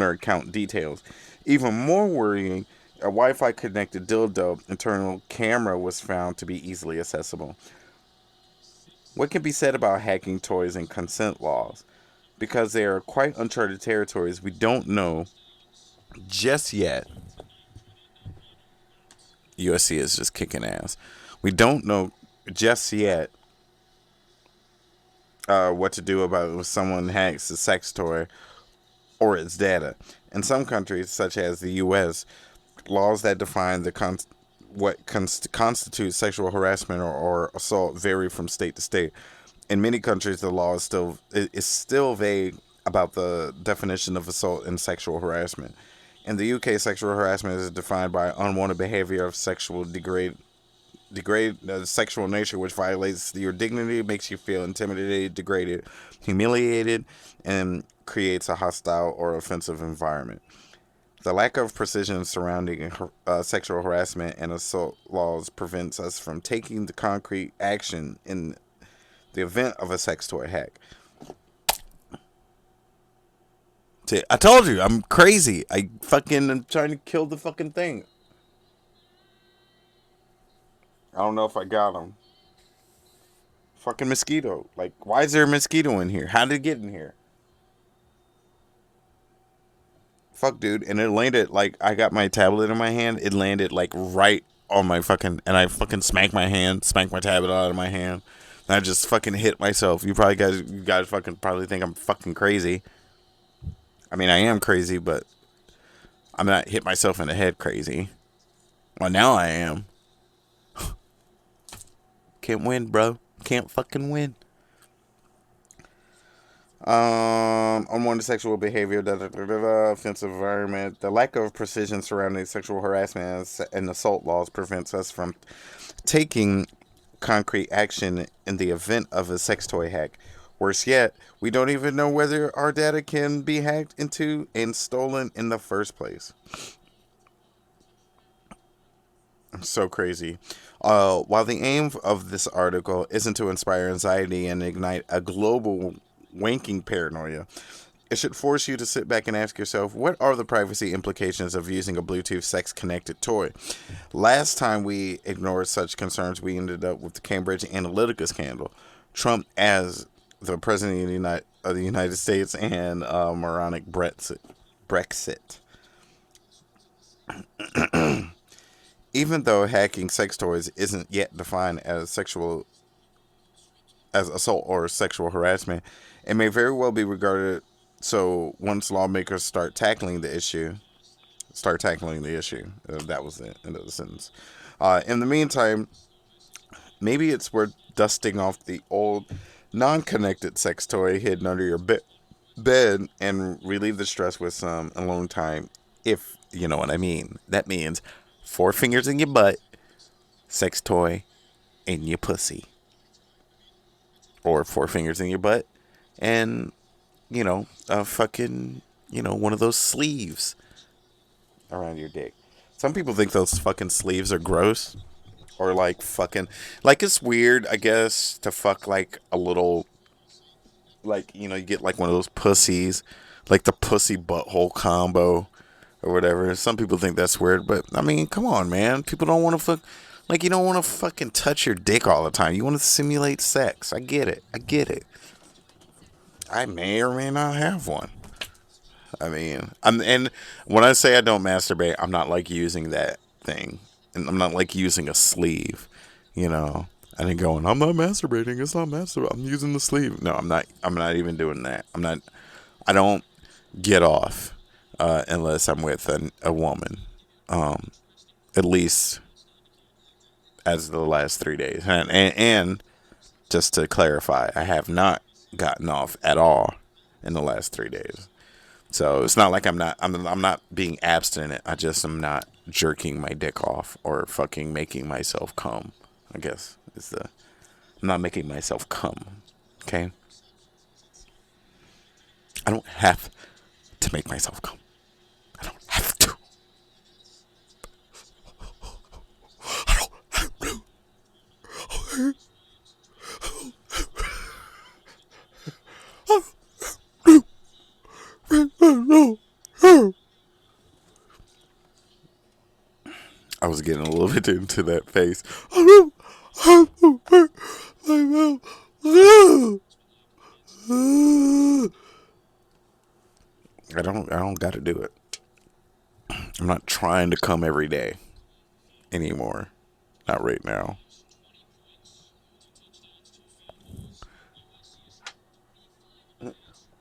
account details. Even more worrying, a Wi-Fi connected dildo internal camera was found to be easily accessible. What can be said about hacking toys and consent laws? Because they are quite uncharted territories, we don't know just yet. USC is just kicking ass. We don't know just yet what to do about it if someone hacks a sex toy or its data. In some countries, such as the U.S., laws that define what constitutes sexual harassment or assault vary from state to state. In many countries, the law is still vague about the definition of assault and sexual harassment. In the UK, sexual harassment is defined by unwanted behavior of sexual nature, which violates your dignity, makes you feel intimidated, degraded, humiliated, and creates a hostile or offensive environment. The lack of precision surrounding sexual harassment and assault laws prevents us from taking the concrete action in the event of a sex toy hack. See, I told you, I'm crazy. I fucking am trying to kill the fucking thing. I don't know if I got him. Fucking mosquito. Like, why is there a mosquito in here? How did it get in here? Fuck, dude. And it landed, like, I got my tablet in my hand. It landed, like, right on my fucking, and I fucking smacked my tablet out of my hand. And I just fucking hit myself. You guys fucking probably think I'm fucking crazy. I mean, I am crazy, but I'm not hit myself in the head crazy. Well, now I am. Can't win, bro. Can't fucking win. Unwanted sexual behavior, offensive environment. The lack of precision surrounding sexual harassment and assault laws prevents us from taking concrete action in the event of a sex toy hack. Worse yet, we don't even know whether our data can be hacked into and stolen in the first place. So crazy. While the aim of this article isn't to inspire anxiety and ignite a global wanking paranoia, it should force you to sit back and ask yourself, what are the privacy implications of using a Bluetooth sex-connected toy? Last time we ignored such concerns, we ended up with the Cambridge Analytica scandal. Trump as the president of the United States and moronic Brexit. Even though hacking sex toys isn't yet defined as assault or sexual harassment, it may very well be regarded so once lawmakers start tackling the issue. That was the end of the sentence. In the meantime, maybe it's worth dusting off the old non-connected sex toy hidden under your bed and relieve the stress with some alone time, if you know what I mean. That means 4 fingers in your butt, sex toy in your pussy. Or 4 fingers in your butt and, a fucking, one of those sleeves around your dick. Some people think those fucking sleeves are gross. Or like fucking, like it's weird, I guess, to fuck like a little, like, you get like one of those pussies, like the pussy butthole combo or whatever. Some people think that's weird, but I mean, come on, man. People don't want to fuck, like, you don't want to fucking touch your dick all the time. You want to simulate sex. I get it. I may or may not have one. I mean, and when I say I don't masturbate, I'm not like using that thing. And I'm not like using a sleeve, and then going, I'm not masturbating. It's not masturbating. I'm using the sleeve. No, I'm not. I'm not even doing that. I don't get off unless I'm with a woman. At least as the last 3 days. And just to clarify, I have not gotten off at all in the last 3 days. So it's not like I'm not being abstinent. I just am not jerking my dick off or fucking making myself come. I guess I'm not making myself come. Okay? I don't have to make myself come. I don't have to. I don't have to. I was getting a little bit into that face. I don't got to do it. I'm not trying to come every day anymore. Not right now.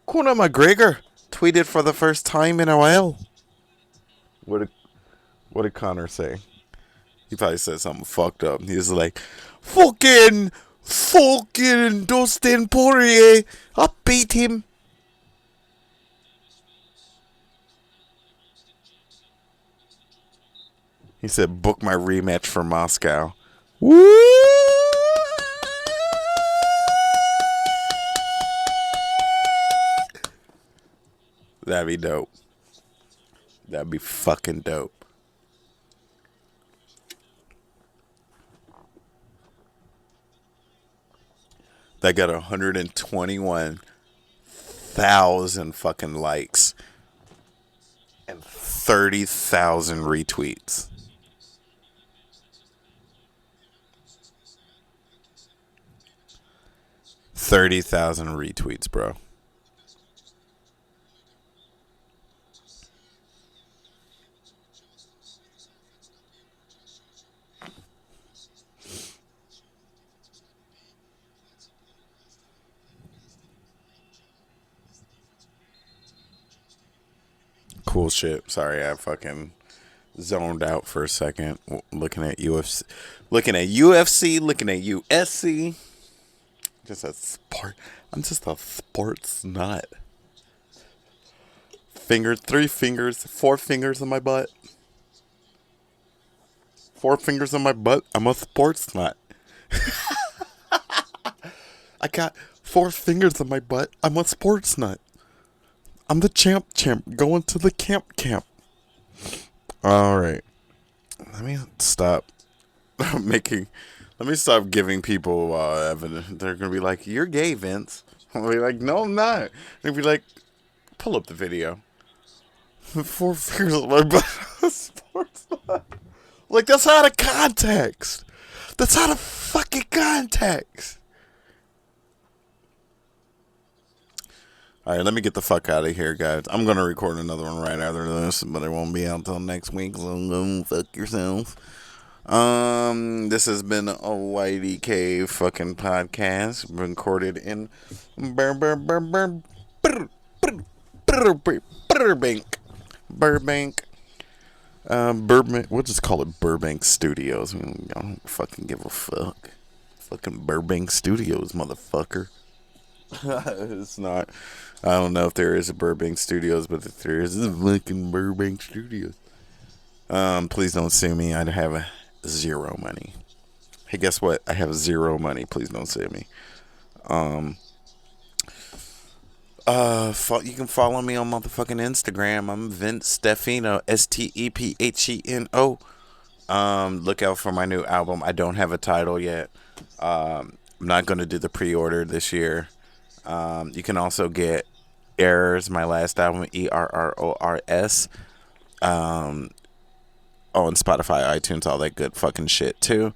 Conor McGregor tweeted for the first time in a while. What What did Connor say? He probably said something fucked up. He was like, fucking Dustin Poirier. I beat him. He said, book my rematch for Moscow. Woo! That'd be dope. That'd be fucking dope. That got 121,000 fucking likes and 30,000 retweets. $30,000 retweets, bro. Cool shit. Sorry, I fucking zoned out for a second. Looking at UFC, looking at USC. Just a sport. I'm just a sports nut. Three fingers, 4 fingers on my butt. 4 fingers on my butt. I'm a sports nut. I got 4 fingers on my butt. I'm a sports nut. I'm the champ going to the camp. All right. Let me stop giving people evidence. They're going to be like, you're gay, Vince. I'll be like, no, I'm not. They'll be like, pull up the video. 4 fingers on my butt. Sports nut. Like, that's out of context. That's out of fucking context. Alright, let me get the fuck out of here, guys. I'm going to record another one right after this, but it won't be out until next week, so go fuck yourself. This has been a Whitey K fucking podcast, recorded in Burbank. We'll just call it Burbank Studios. I don't fucking give a fuck. Fucking Burbank Studios, motherfucker. It's not. I don't know if there is a Burbank Studios, but if there is, it's fucking Burbank Studios. Please don't sue me. I have zero money. Hey, guess what? I have zero money. Please don't sue me. You can follow me on motherfucking Instagram. I'm Vince Stefano, Stepheno. Look out for my new album. I don't have a title yet. I'm not going to do the pre-order this year. You can also get Errors, my last album, ERRORS, on Spotify, iTunes, all that good fucking shit too.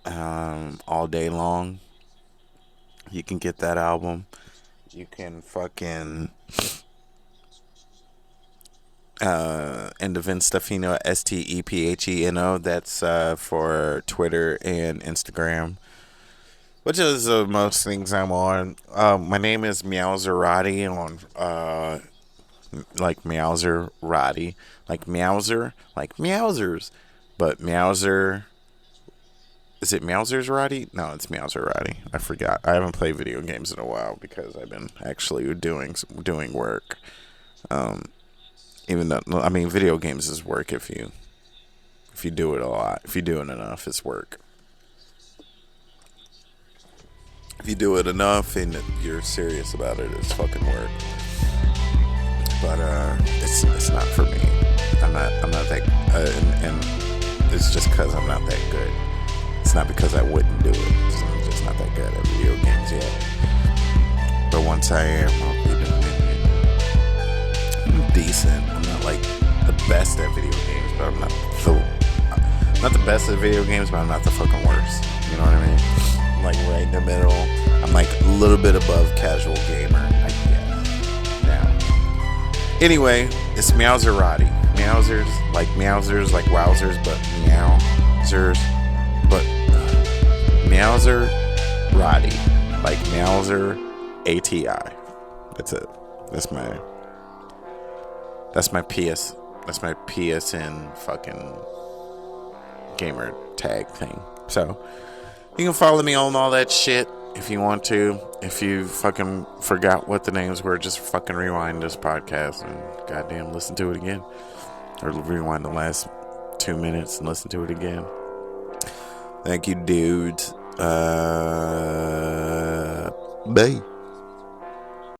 All day long, you can get that album. You can fucking and the Vince Stefano, STEPHENO. That's for Twitter and Instagram, which is most things I'm on. My name is Meowzerati on like Meowzerati, like Meowzer, like Meowzers, but Meowzer. Is it Meowzerati? No, it's Meowzerati. I forgot. I haven't played video games in a while because I've been actually doing work. Even though, I mean, video games is work if you do it a lot. If you do it enough, it's work. If you do it enough and you're serious about it, it's fucking work. But it's not for me. I'm not that, and it's just because I'm not that good. It's not because I wouldn't do it. I'm just not that good at video games yet. But once I am, I'll be doing it. I'm decent. I'm not like the best at video games, but I'm not the best at video games, but I'm not the fucking worst. You know what I mean? I'm like right in the middle. I'm like a little bit above casual gamer, I guess. Now, anyway, it's Meowzerati. Meowzers, like wowzers, but meowzers. But Meowzerati, like Meowzer ATI. That's it. That's my PS That's my PSN fucking gamer tag thing. So you can follow me on all that shit if you want to. If you fucking forgot what the names were, just fucking rewind this podcast and goddamn listen to it again. Or rewind the last 2 minutes and listen to it again. Thank you, dudes. Bye.